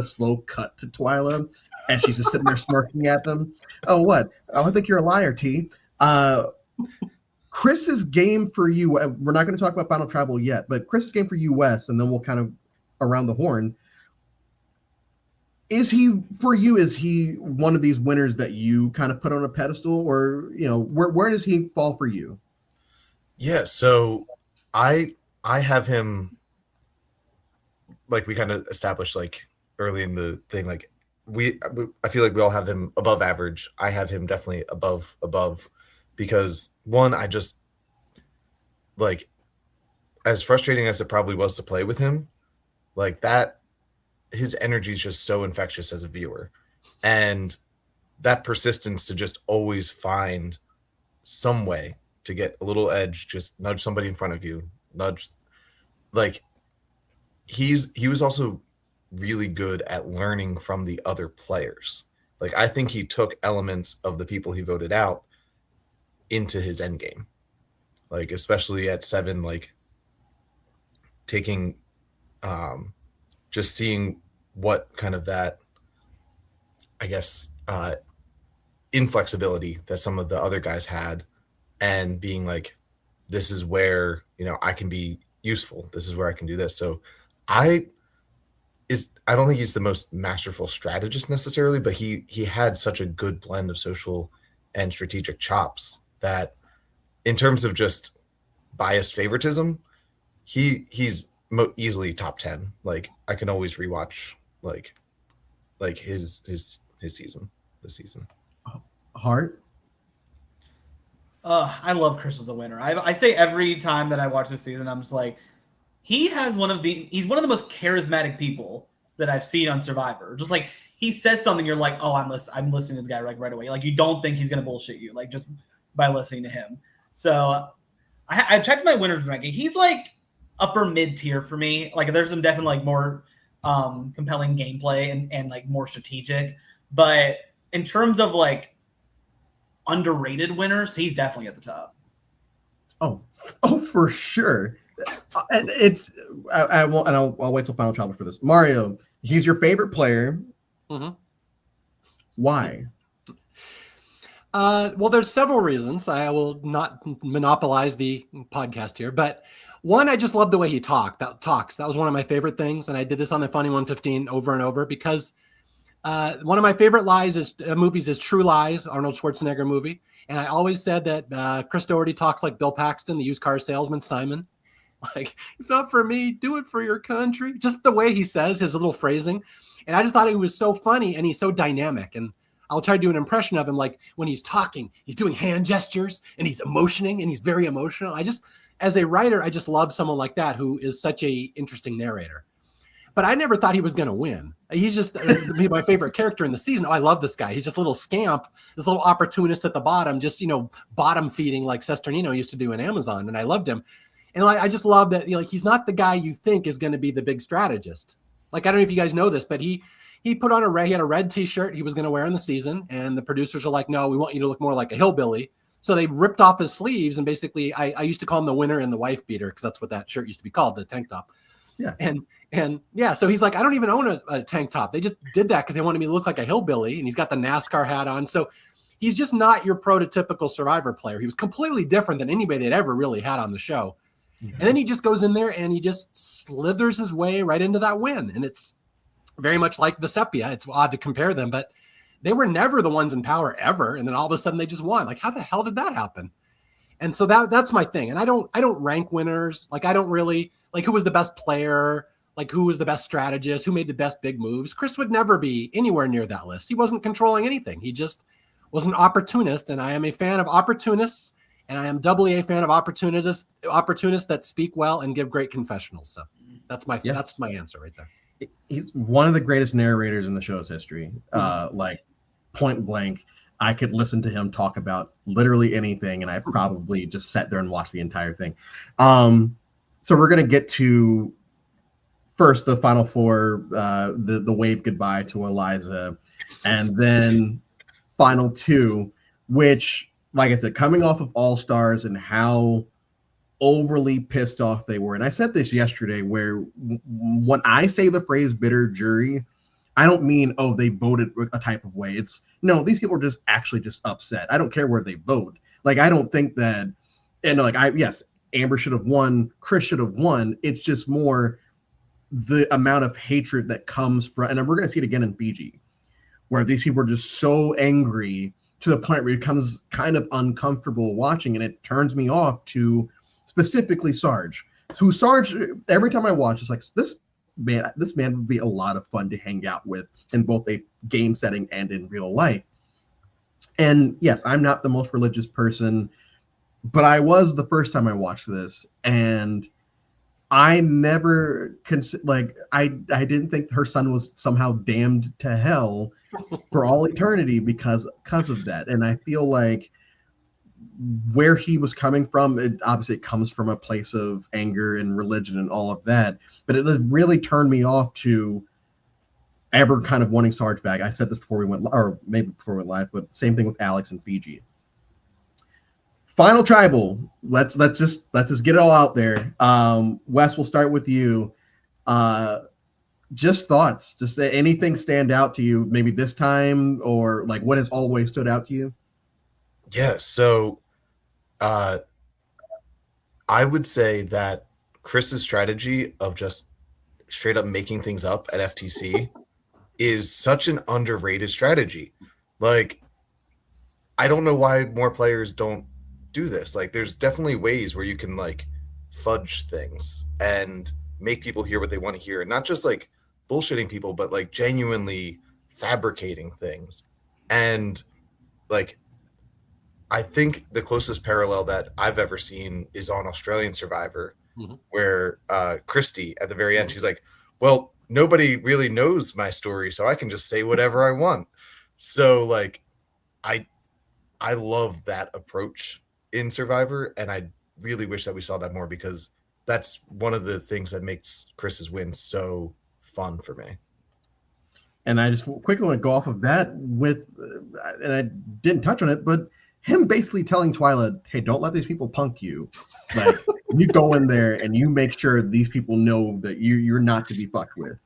slow cut to Twyla as she's just sitting there smirking at them. Oh, what? Oh, I think you're a liar, T. Chris's game for you, we're not going to talk about Final Travel yet, but Chris's game for you, Wes, and then we'll kind of around the horn. Is he one of these winners that you kind of put on a pedestal, or, where does he fall for you? Yeah, so I have him, like we kind of established like early in the thing, like I feel like we all have him above average. I have him definitely above, because one, I just, like, as frustrating as it probably was to play with him, like that, his energy is just so infectious as a viewer, and that persistence to just always find some way to get a little edge, just nudge somebody in front of you, nudge. Like he was also really good at learning from the other players. Like I think he took elements of the people he voted out into his end game. Like especially at 7, like taking just seeing what kind of that, I guess, inflexibility that some of the other guys had, and being like, this is where, I can be useful. This is where I can do this. So I don't think he's the most masterful strategist necessarily, but he had such a good blend of social and strategic chops that in terms of just biased favoritism, he's easily top 10. Like I can always rewatch like his season, this season. Hart? I love Chris as a winner. I say every time that I watch this season, I'm just like, he's one of the most charismatic people that I've seen on Survivor. Just like he says something, you're like, oh, I'm listening to this guy right away. Like you don't think he's gonna bullshit you, like just by listening to him. So I checked my winners ranking. He's like upper mid tier for me. Like there's some definitely like more compelling gameplay and like more strategic. But in terms of like underrated winners, he's definitely at the top. Oh, for sure. I'll wait till final travel for this. Mario, he's your favorite player. Mm-hmm. Why? Well, there's several reasons. I will not monopolize the podcast here, but one, I just love the way he talks. That was one of my favorite things, and I did this on the Funny 115 over and over because one of my favorite movies is True Lies, Arnold Schwarzenegger movie, and I always said that Chris Doherty talks like Bill Paxton, the used car salesman Simon. Like, if not for me, do it for your country. Just the way he says his little phrasing, and I just thought it was so funny, and he's so dynamic. And I'll try to do an impression of him, like when he's talking, he's doing hand gestures and he's emotioning and he's very emotional. As a writer, I just love someone like that who is such a interesting narrator. But I never thought he was going to win. He's just my favorite character in the season. Oh, I love this guy. He's just a little scamp, this little opportunist at the bottom, just, bottom feeding like Sesternino used to do in Amazon. And I loved him. And I just love that, he's not the guy you think is going to be the big strategist. Like, I don't know if you guys know this, but he put on he had a red t-shirt he was going to wear in the season. And the producers are like, no, we want you to look more like a hillbilly. So they ripped off his sleeves. And basically I used to call him the winner and the wife beater, because that's what that shirt used to be called, the tank top. Yeah. And yeah, so he's like, I don't even own a tank top. They just did that because they wanted me to look like a hillbilly. And he's got the NASCAR hat on. So he's just not your prototypical Survivor player. He was completely different than anybody they'd ever really had on the show. Yeah. And then he just goes in there and he just slithers his way right into that win. And it's very much like the Sepia. It's odd to compare them, but they were never the ones in power ever. And then all of a sudden they just won. Like, how the hell did that happen? And so that's my thing. And I don't rank winners. Like, I don't really like who was the best player, like who was the best strategist, who made the best big moves. Chris would never be anywhere near that list. He wasn't controlling anything. He just was an opportunist. And I am a fan of opportunists. And I am doubly a fan of opportunists that speak well and give great confessionals. So that's my answer right there. He's one of the greatest narrators in the show's history. Like point blank, I could listen to him talk about literally anything, and I probably just sat there and watched the entire thing. So we're gonna get to first the final four, the wave goodbye to Eliza, and then final two, which, like I said, coming off of All Stars and how overly pissed off they were. And I said this yesterday, where when I say the phrase bitter jury, I don't mean, oh, they voted a type of way. It's no, these people are just actually just upset. I don't care where they vote. Like, I don't think that, and like, yes, Amber should have won, Chris should have won. It's just more the amount of hatred that comes from, and we're going to see it again in Fiji, where these people are just so angry to the point where it becomes kind of uncomfortable watching, and it turns me off to specifically Sarge. Who Sarge, every time I watch, it's like, this man would be a lot of fun to hang out with in both a game setting and in real life. And yes, I'm not the most religious person, but I was the first time I watched this, and I never I didn't think her son was somehow damned to hell for all eternity because of that. And I feel like where he was coming from, it comes from a place of anger and religion and all of that. But it really turned me off to ever kind of wanting Sarge back. I said this before we went, or maybe before we went live, but same thing with Alex and Fiji. Final tribal. Let's just get it all out there. Wes, we'll start with you. Just thoughts. Just anything stand out to you, maybe this time, or like what has always stood out to you? Yeah. So, I would say that Chris's strategy of just straight up making things up at FTC is such an underrated strategy. Like, I don't know why more players don't do this. Like, there's definitely ways where you can like fudge things and make people hear what they want to hear, and not just like bullshitting people, but like genuinely fabricating things. And like, I think the closest parallel that I've ever seen is on Australian Survivor, where Christy at the very end, she's like, well, nobody really knows my story, so I can just say whatever I want. So like, I love that approach in Survivor, and I really wish that we saw that more, because that's one of the things that makes Chris's win so fun for me. And I just quickly want to go off of that with, and I didn't touch on it, but him basically telling Twyla, hey, don't let these people punk you. Like, you go in there and you make sure these people know that you're not to be fucked with.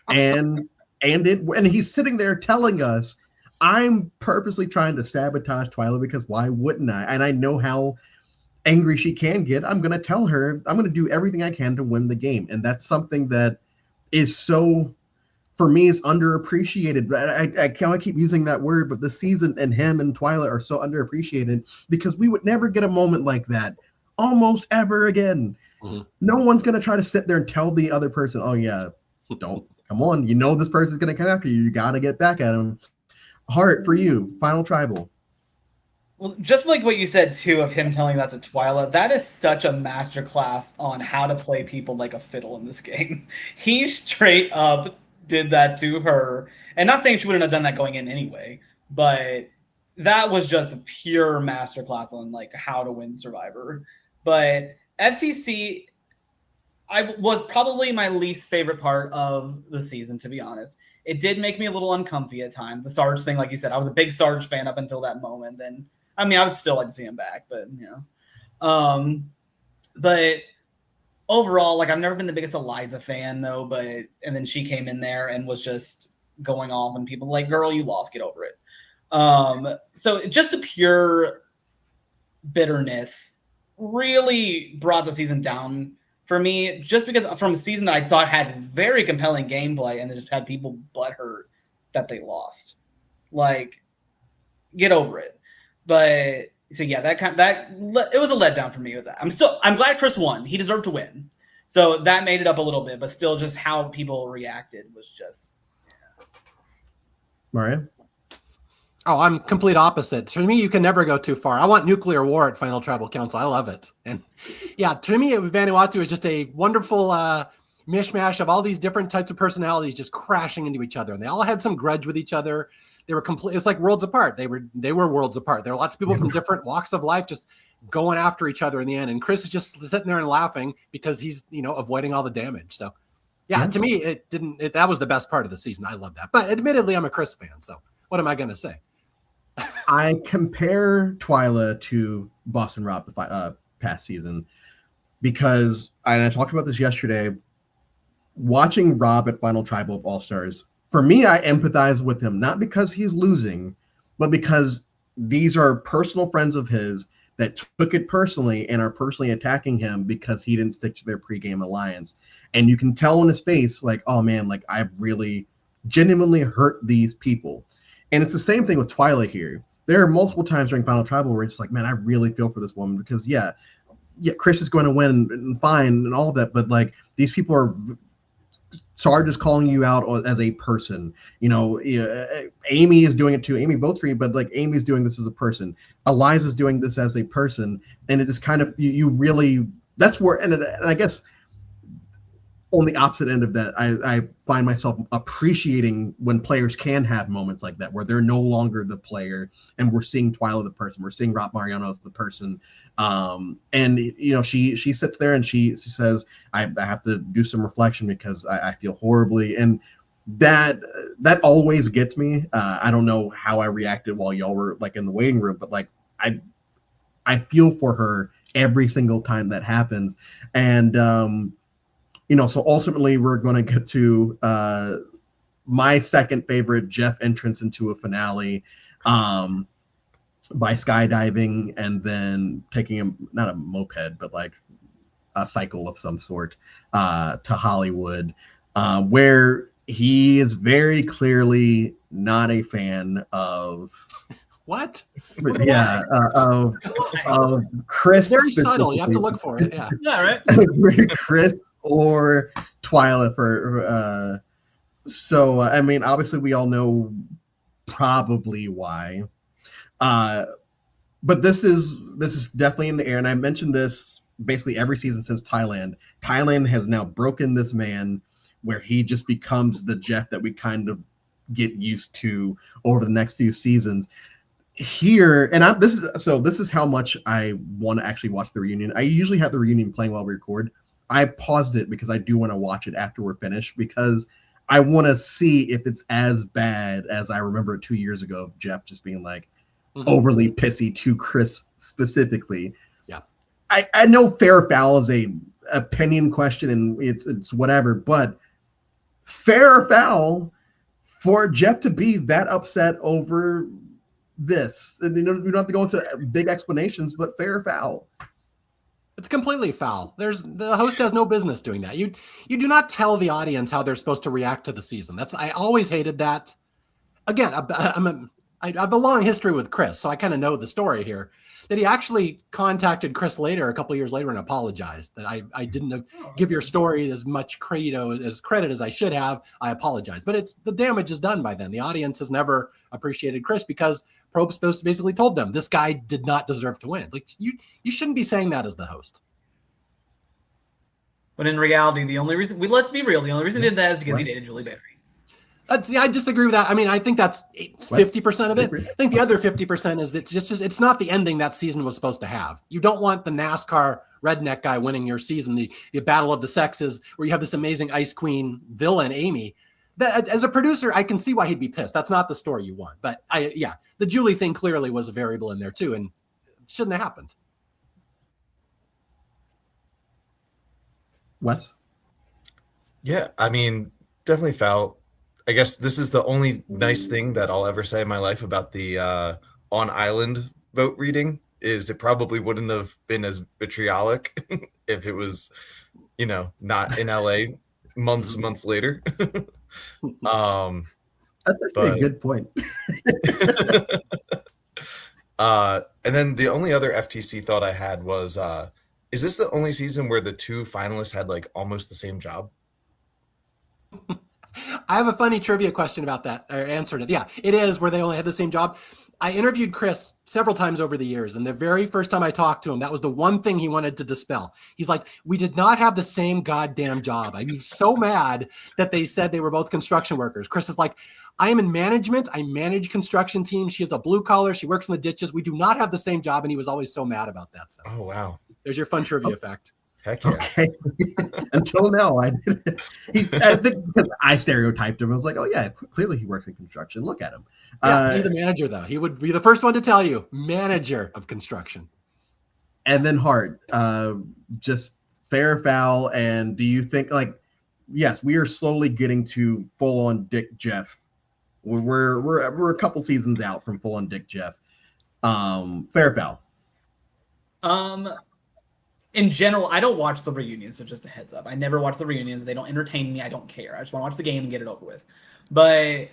And he's sitting there telling us, I'm purposely trying to sabotage Twyla because why wouldn't I? And I know how angry she can get. I'm going to tell her, I'm going to do everything I can to win the game. And that's something that is so, for me, is underappreciated. I keep using that word, but the season and him and Twyla are so underappreciated because we would never get a moment like that almost ever again. Mm-hmm. No one's going to try to sit there and tell the other person, oh yeah, don't, come on. You know, this person's going to come after you. You got to get back at him. Heart, for you, final tribal. Well, just like what you said too of him telling that to Twyla, that is such a masterclass on how to play people like a fiddle in this game. He straight up did that to her, and not saying she wouldn't have done that going in anyway, but that was just a pure masterclass on like how to win Survivor. But FTC, was probably my least favorite part of the season, to be honest. It did make me a little uncomfy at times. The Sarge thing, like you said, I was a big Sarge fan up until that moment. Then, I mean, I would still like to see him back, but you know. But overall, like, I've never been the biggest Eliza fan though. And then she came in there and was just going off, and people like, "Girl, you lost. Get over it." So just the pure bitterness really brought the season down for me, just because from a season that I thought had very compelling gameplay, and they just had people butthurt that they lost. Like, get over it. But so yeah, it was a letdown for me with that. I'm glad Chris won. He deserved to win. So that made it up a little bit, but still, just how people reacted was just. Yeah. Mario? Oh, I'm complete opposite. For me, you can never go too far. I want nuclear war at Final Tribal Council. I love it. And yeah, to me, Vanuatu is just a wonderful mishmash of all these different types of personalities just crashing into each other. And they all had some grudge with each other. They were complete. It's like worlds apart. They were worlds apart. There were lots of people from different walks of life just going after each other in the end. And Chris is just sitting there and laughing because he's, avoiding all the damage. So yeah, to me, that was the best part of the season. I love that. But admittedly, I'm a Chris fan. So what am I going to say? I compare Twyla to Boston Rob the past season because, and I talked about this yesterday, watching Rob at Final Tribal of All-Stars, for me, I empathize with him, not because he's losing, but because these are personal friends of his that took it personally and are personally attacking him because he didn't stick to their pregame alliance. And you can tell in his face, like, oh man, like, I've really genuinely hurt these people. And it's the same thing with Twyla here. There are multiple times during Final Tribal where it's like, man, I really feel for this woman because, yeah, Chris is going to win and fine and all of that. But, like, these people are – Sarge is calling you out as a person. Amy is doing it too. Amy votes for you, but, like, Amy's doing this as a person. Eliza's doing this as a person. And it is kind of – you really – that's where – and I guess on the opposite end of that, I find myself appreciating when players can have moments like that where they're no longer the player and we're seeing Twyla the person, we're seeing Rob Mariano as the person. And you know, she sits there and she says, I have to do some reflection because I feel horribly. And that always gets me. I don't know how I reacted while y'all were like in the waiting room, but like I feel for her every single time that happens. And you know, so ultimately we're going to get to my second favorite Jeff entrance into a finale by skydiving and then taking not a moped, but like a cycle of some sort to Hollywood, where he is very clearly not a fan of What? Yeah, of Chris. It's very subtle. You have to look for it. Yeah. Yeah, right. Chris or Twyla for. So I mean, obviously, we all know probably why. But this is definitely in the air, and I mentioned this basically every season since Thailand. Thailand has now broken this man, where he just becomes the Jeff that we kind of get used to over the next few seasons. Here, and this is how much I want to actually watch the reunion. I usually have the reunion playing while we record. I paused it because I do want to watch it after we're finished because I want to see if it's as bad as I remember it 2 years ago of Jeff just being like overly pissy to Chris specifically. Yeah, I know fair or foul is a opinion question and it's whatever, but fair or foul for Jeff to be that upset over this, and you don't have to go into big explanations, but fair or foul. It's completely foul. The host has no business doing that. You do not tell the audience how they're supposed to react to the season. I always hated that. Again, I have a long history with Chris, so I kind of know the story here. That he actually contacted Chris later, a couple of years later, and apologized that I didn't give your story as much credit as I should have. I apologize, but the damage is done by then. The audience has never appreciated Chris because Probst basically told them this guy did not deserve to win. Like you shouldn't be saying that as the host. But in reality, the only reason let's be real, the only reason he did that is because he dated Julie Berry. I disagree with that. I mean, I think that's 50% of it. I think the other 50% is that it's not the ending that season was supposed to have. You don't want the NASCAR redneck guy winning your season, the battle of the sexes, where you have this amazing ice queen villain, Amy. That, as a producer, I can see why he'd be pissed. That's not the story you want. But the Julie thing clearly was a variable in there too, and it shouldn't have happened. Wes? Yeah, I mean, definitely foul. I guess this is the only nice thing that I'll ever say in my life about the on island vote reading is it probably wouldn't have been as vitriolic if it was, not in LA months later. That's actually a good point. And then the only other FTC thought I had was, is this the only season where the two finalists had like almost the same job? I have a funny trivia question about that, or answered it. Yeah, it is where they only had the same job. I interviewed Chris several times over the years, and the very first time I talked to him, that was the one thing he wanted to dispel. He's like, we did not have the same goddamn job. I'd be so mad that they said they were both construction workers. Chris is like, I am in management. I manage construction teams. She has a blue collar. She works in the ditches. We do not have the same job, and he was always so mad about that. So, oh, wow. There's your fun trivia fact. Heck yeah. Okay. Until now, I didn't. I think because I stereotyped him. I was like, oh, yeah, clearly he works in construction. Look at him. Yeah, he's a manager, though. He would be the first one to tell you, manager of construction. And then Hart, just fair or foul. And do you think, yes, we are slowly getting to full-on Dick Jeff. We're a couple seasons out from full-on Dick Jeff. Fair or foul? In general, I don't watch the reunions, so just a heads up. I never watch the reunions. They don't entertain me. I don't care. I just want to watch the game and get it over with. But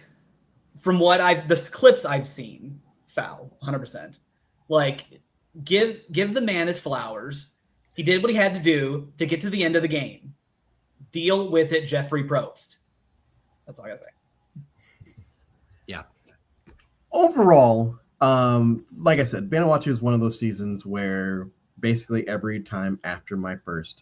from the clips I've seen, foul, 100%. Like, give the man his flowers. He did what he had to do to get to the end of the game. Deal with it, Jeffrey Probst. That's all I gotta say. Yeah. Overall, like I said, Vanuatu is one of those seasons where basically every time after my first,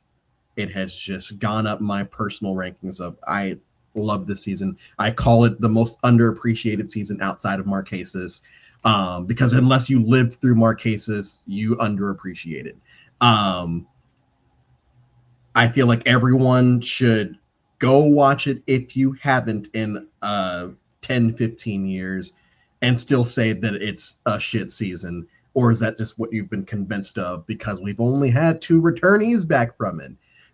it has just gone up my personal rankings of I love this season. I call it the most underappreciated season outside of Marquesas, because unless you lived through Marquesas, you underappreciate it. I feel like everyone should go watch it if you haven't in 10, 15 years and still say that it's a shit season. Or is that just what you've been convinced of because we've only had 2 returnees back from it?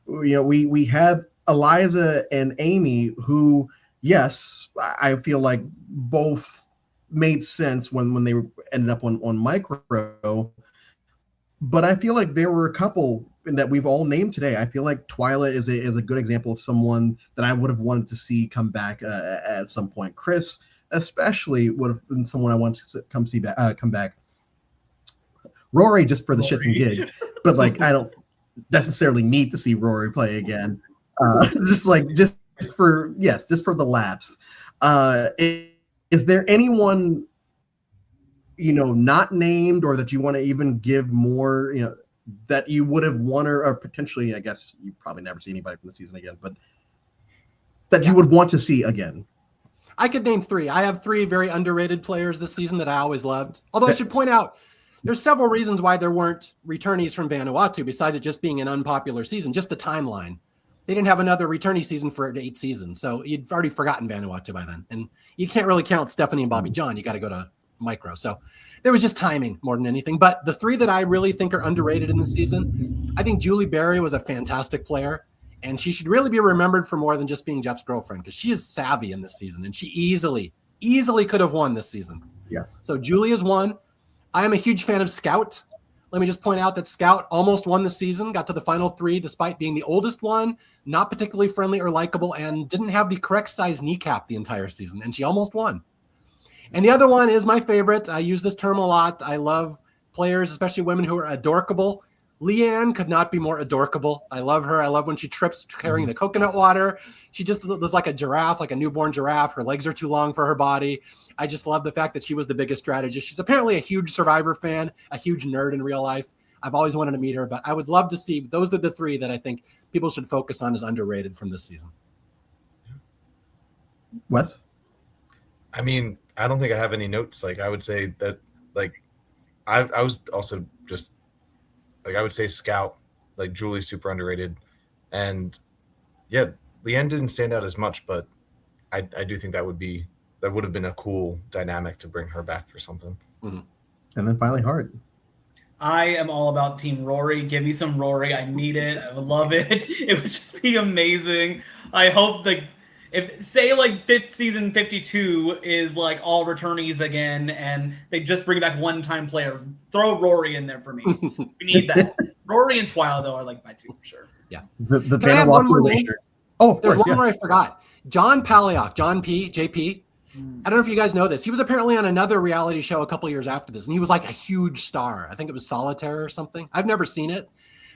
You know, we have Eliza and Amy who, yes, I feel like both made sense when they ended up on Micro, but I feel like there were a couple that we've all named today. I feel like Twyla is a good example of someone that I would have wanted to see come back at some point. Chris, especially, would have been someone I wanted to come back. Rory, just for the shits and gigs, but like I don't necessarily need to see Rory play again. Just for the laughs. Is there anyone not named or that you want to even give more, that you would have won or potentially, I guess you probably never see anybody from the season again, but that you would want to see again? I could name 3. I have 3 very underrated players this season that I always loved. Although I should point out, there's several reasons why there weren't returnees from Vanuatu besides it just being an unpopular season, just the timeline. They didn't have another returnee season for 8 seasons, so you'd already forgotten Vanuatu by then. And you can't really count Stephanie and Bobby John. You got to go to Micro. So there was just timing more than anything. But the 3 that I really think are underrated in the season, I think Julie Berry was a fantastic player, and she should really be remembered for more than just being Jeff's girlfriend because she is savvy in this season, and she easily could have won this season. Yes. So Julie is one. I am a huge fan of Scout. Let me just point out that Scout almost won the season, got to the final 3 despite being the oldest one, not particularly friendly or likable, and didn't have the correct size kneecap the entire season, and she almost won. And the other one is my favorite. I use this term a lot. I love players, especially women who are adorkable. Leanne could not be more adorkable. I love her. I love when she trips carrying the coconut water. She just looks like a giraffe, like a newborn giraffe. Her legs are too long for her body. I just love the fact that she was the biggest strategist. She's apparently a huge Survivor fan, a huge nerd in real life. I've always wanted to meet her, but I would love to see. Those are the 3 that I think people should focus on as underrated from this season. Wes? I mean, I don't think I have any notes. Like, I would say that, like, I was also just, like, I would say Scout, like, Julie's super underrated. And, yeah, Leanne didn't stand out as much, but I do think that would have been a cool dynamic to bring her back for something. Mm-hmm. And then finally, Hart. I am all about Team Rory. Give me some Rory. I need it. I would love it. It would just be amazing. I hope if say like 5th season 52 is like all returnees again and they just bring back one-time players, throw Rory in there for me. We need that. Rory and Twyla though are like my 2 for sure. Yeah. The Can I add one more Vanuatu name? Oh, of There's course, one more I forgot. John Palahniuk, John P, JP. I don't know if you guys know this. He was apparently on another reality show a couple years after this, and he was like a huge star. I think it was Solitaire or something. I've never seen it,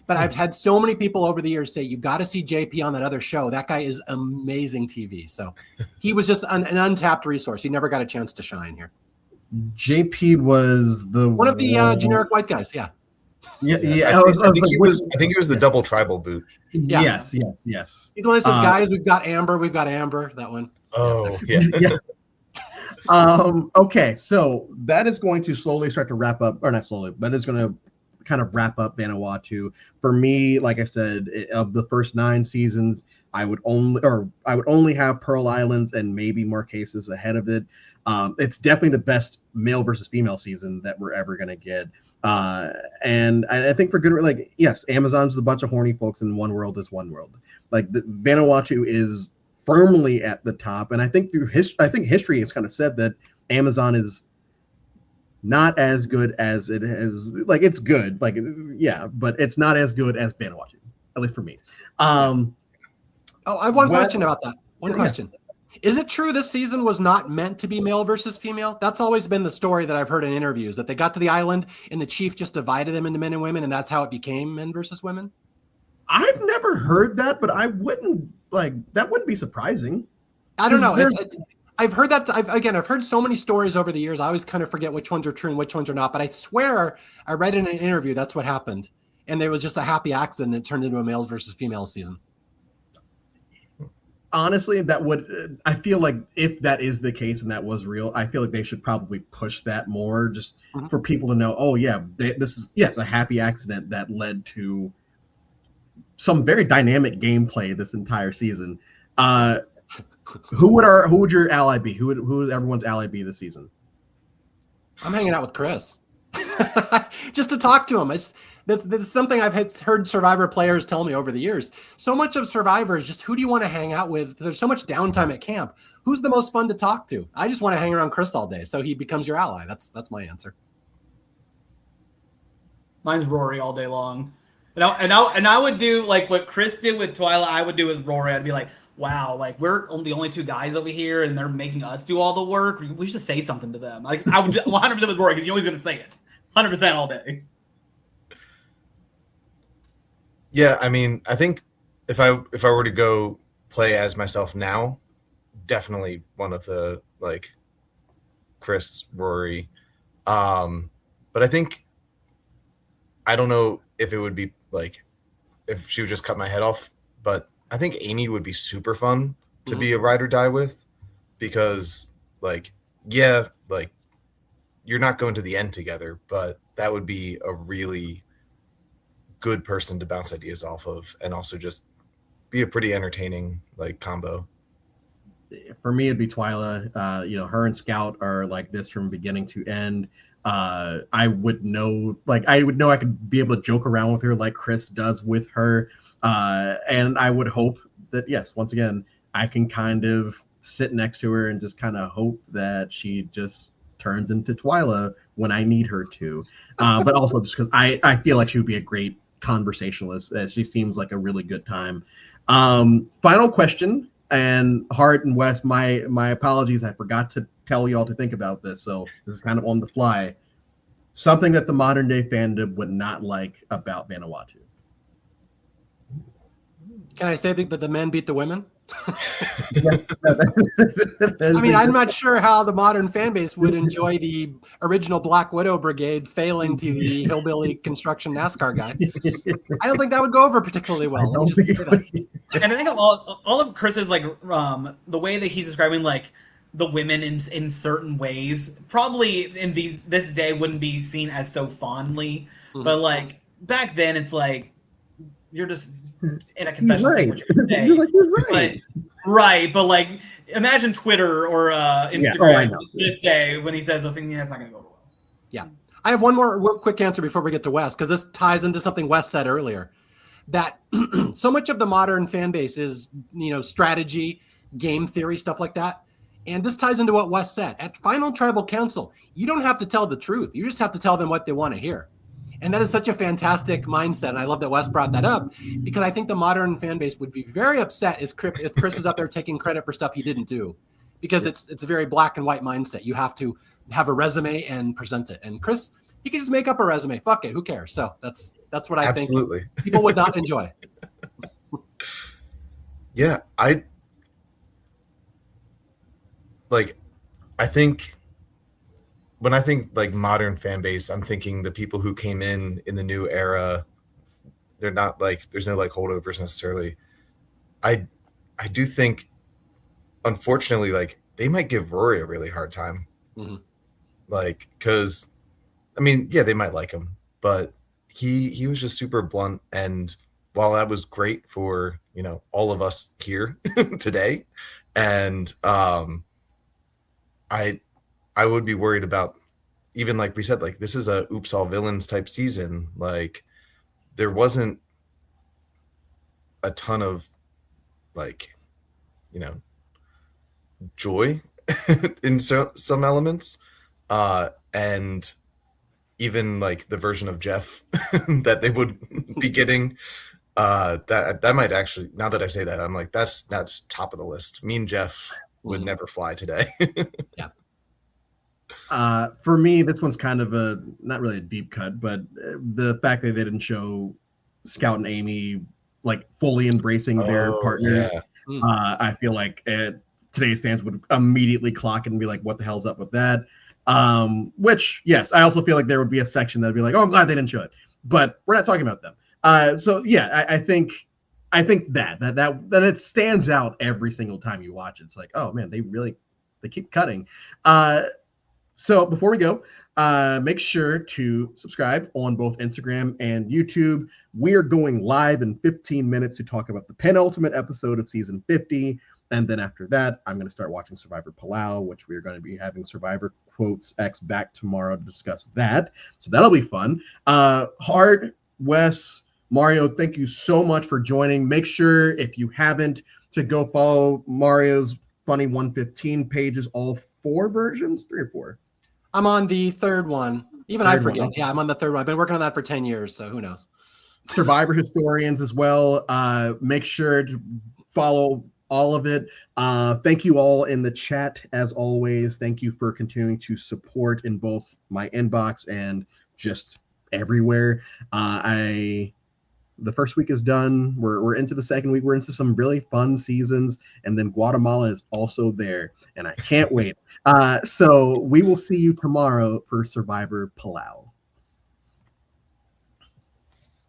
but I've had so many people over the years say, you got to see JP on that other show. That guy is amazing TV. So he was just an untapped resource. He never got a chance to shine here. JP was one of the generic white guys. Yeah. Yeah. I think he was the double tribal boot. Yeah. Yes. He's one of those guys. We've got Amber. That one. Oh, yeah. Yeah. Okay, so that is going to slowly start to wrap up, or not slowly, but it's going to kind of wrap up Vanuatu. For me, like I said, of the first 9 seasons, I would only have Pearl Islands and maybe Marquesas ahead of it. It's definitely the best male versus female season that we're ever going to get. And I think for good, like, yes, Amazon's a bunch of horny folks and One World is One World. Like, Vanuatu is firmly at the top, and I think history has kind of said that Amazon is not as good as it has. Like, it's good, like, yeah, but it's not as good as Vanuatu, at least for me. I have one question about that. One question. Is it true this season was not meant to be male versus female? That's always been the story that I've heard in interviews, that they got to the island and the chief just divided them into men and women, and that's how it became men versus women. I've never heard that, but I wouldn't that wouldn't be surprising. I don't know. I've heard that. I've heard so many stories over the years. I always kind of forget which ones are true and which ones are not. But I swear I read in an interview that's what happened. and there was just a happy accident. It turned into a males versus females season. Honestly, that would, I feel like if that is the case and that was real, I feel like they should probably push that more just for people to know, oh yeah, this is, yes, a happy accident that led to some very dynamic gameplay this entire season. Who would your ally be? Who would everyone's ally be this season? I'm hanging out with Chris just to talk to him. That's something I've heard Survivor players tell me over the years. So much of Survivor is just, who do you want to hang out with? There's so much downtime at camp. Who's the most fun to talk to? I just want to hang around Chris all day, so he becomes your ally. That's my answer. Mine's Rory all day long. And I would do like what Chris did with Twyla. I would do with Rory. I'd be like, wow, like we're the only two guys over here, and they're making us do all the work. We should say something to them. Like I would 100% with Rory because you're always going to say it, 100% all day. Yeah, I mean, I think if I were to go play as myself now, definitely one of the like Chris, Rory. But I think I don't know if it would be like if she would just cut my head off, but I think Amy would be super fun to be a ride or die with, because like, yeah, like you're not going to the end together, but that would be a really good person to bounce ideas off of, and also just be a pretty entertaining like combo. For me, it'd be Twyla. You know, her and Scout are like this from beginning to end. I would know I could be able to joke around with her like Chris does with her. And I would hope that, yes, once again, I can kind of sit next to her and just kind of hope that she just turns into Twyla when I need her to. But also just because I feel like she would be a great conversationalist. She seems like a really good time. Final question, and Hart and Wes, my apologies. I forgot to tell y'all to think about this, so this is kind of on the fly. Something that the modern day fandom would not like about Vanuatu. Can I say that the men beat the women? I mean, I'm not sure how the modern fan base would enjoy the original Black Widow Brigade failing to the hillbilly construction NASCAR guy. I don't think that would go over particularly well. And I think all of Chris's like the way that he's describing like the women in certain ways probably in this day wouldn't be seen as so fondly, but like back then it's like you're just in a confessional right. what you're saying. You're like, you're right. But like imagine Twitter or Instagram this day when he says those things. Yeah, it's not going to go well. Yeah, I have one more quick answer before we get to Wes, because this ties into something Wes said earlier, that so much of the modern fan base is strategy, game theory, stuff like that. And this ties into what Wes said. At Final Tribal Council, you don't have to tell the truth. You just have to tell them what they want to hear. And that is such a fantastic mindset. And I love that Wes brought that up, because I think the modern fan base would be very upset if Chris is up there taking credit for stuff he didn't do, because it's a very black and white mindset. You have to have a resume and present it. And Chris, he can just make up a resume. Fuck it. Who cares? So that's what I think people would not enjoy. Yeah. I think when I think like modern fan base, I'm thinking the people who came in the new era. They're not like, there's no like holdovers necessarily. I do think, unfortunately, like they might give Rory a really hard time. Mm-hmm. Like, cause I mean, yeah, they might like him, but he was just super blunt. And while that was great for, all of us here today, and I would be worried about, even like we said, like this is a oops all villains type season. Like there wasn't a ton of like, joy in some elements. And even like the version of Jeff that they would be getting, that might actually, now that I say that, I'm like, that's top of the list. Me and Jeff would never fly today. Yeah. For me, this one's kind of not really a deep cut, but the fact that they didn't show Scout and Amy like fully embracing their partners. Yeah. I feel like today's fans would immediately clock it and be like, what the hell's up with that? Which, yes, I also feel like there would be a section that'd be like, oh, I'm glad they didn't show it. but we're not talking about them. So yeah, I think that it stands out every single time you watch it. It's like, oh man, they keep cutting. So before we go, make sure to subscribe on both Instagram and YouTube. We are going live in 15 minutes to talk about the penultimate episode of season 50. And then after that, I'm going to start watching Survivor Palau, which we are going to be having Survivor Quotes X back tomorrow to discuss that. So that'll be fun. Hard, Wes, Mario, thank you so much for joining. Make sure, if you haven't, to go follow Mario's Funny 115 pages, all 4 versions, 3 or 4. I'm on the 3rd one. Even I forget. Yeah, I'm on the 3rd one. I've been working on that for 10 years, so who knows? Survivor Historians as well. Make sure to follow all of it. Thank you all in the chat, as always. Thank you for continuing to support in both my inbox and just everywhere. The first week is done. We're into the second week. We're into some really fun seasons, and then Guatemala is also there, and I can't wait. So we will see you tomorrow for Survivor Palau.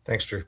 Thanks, Drew.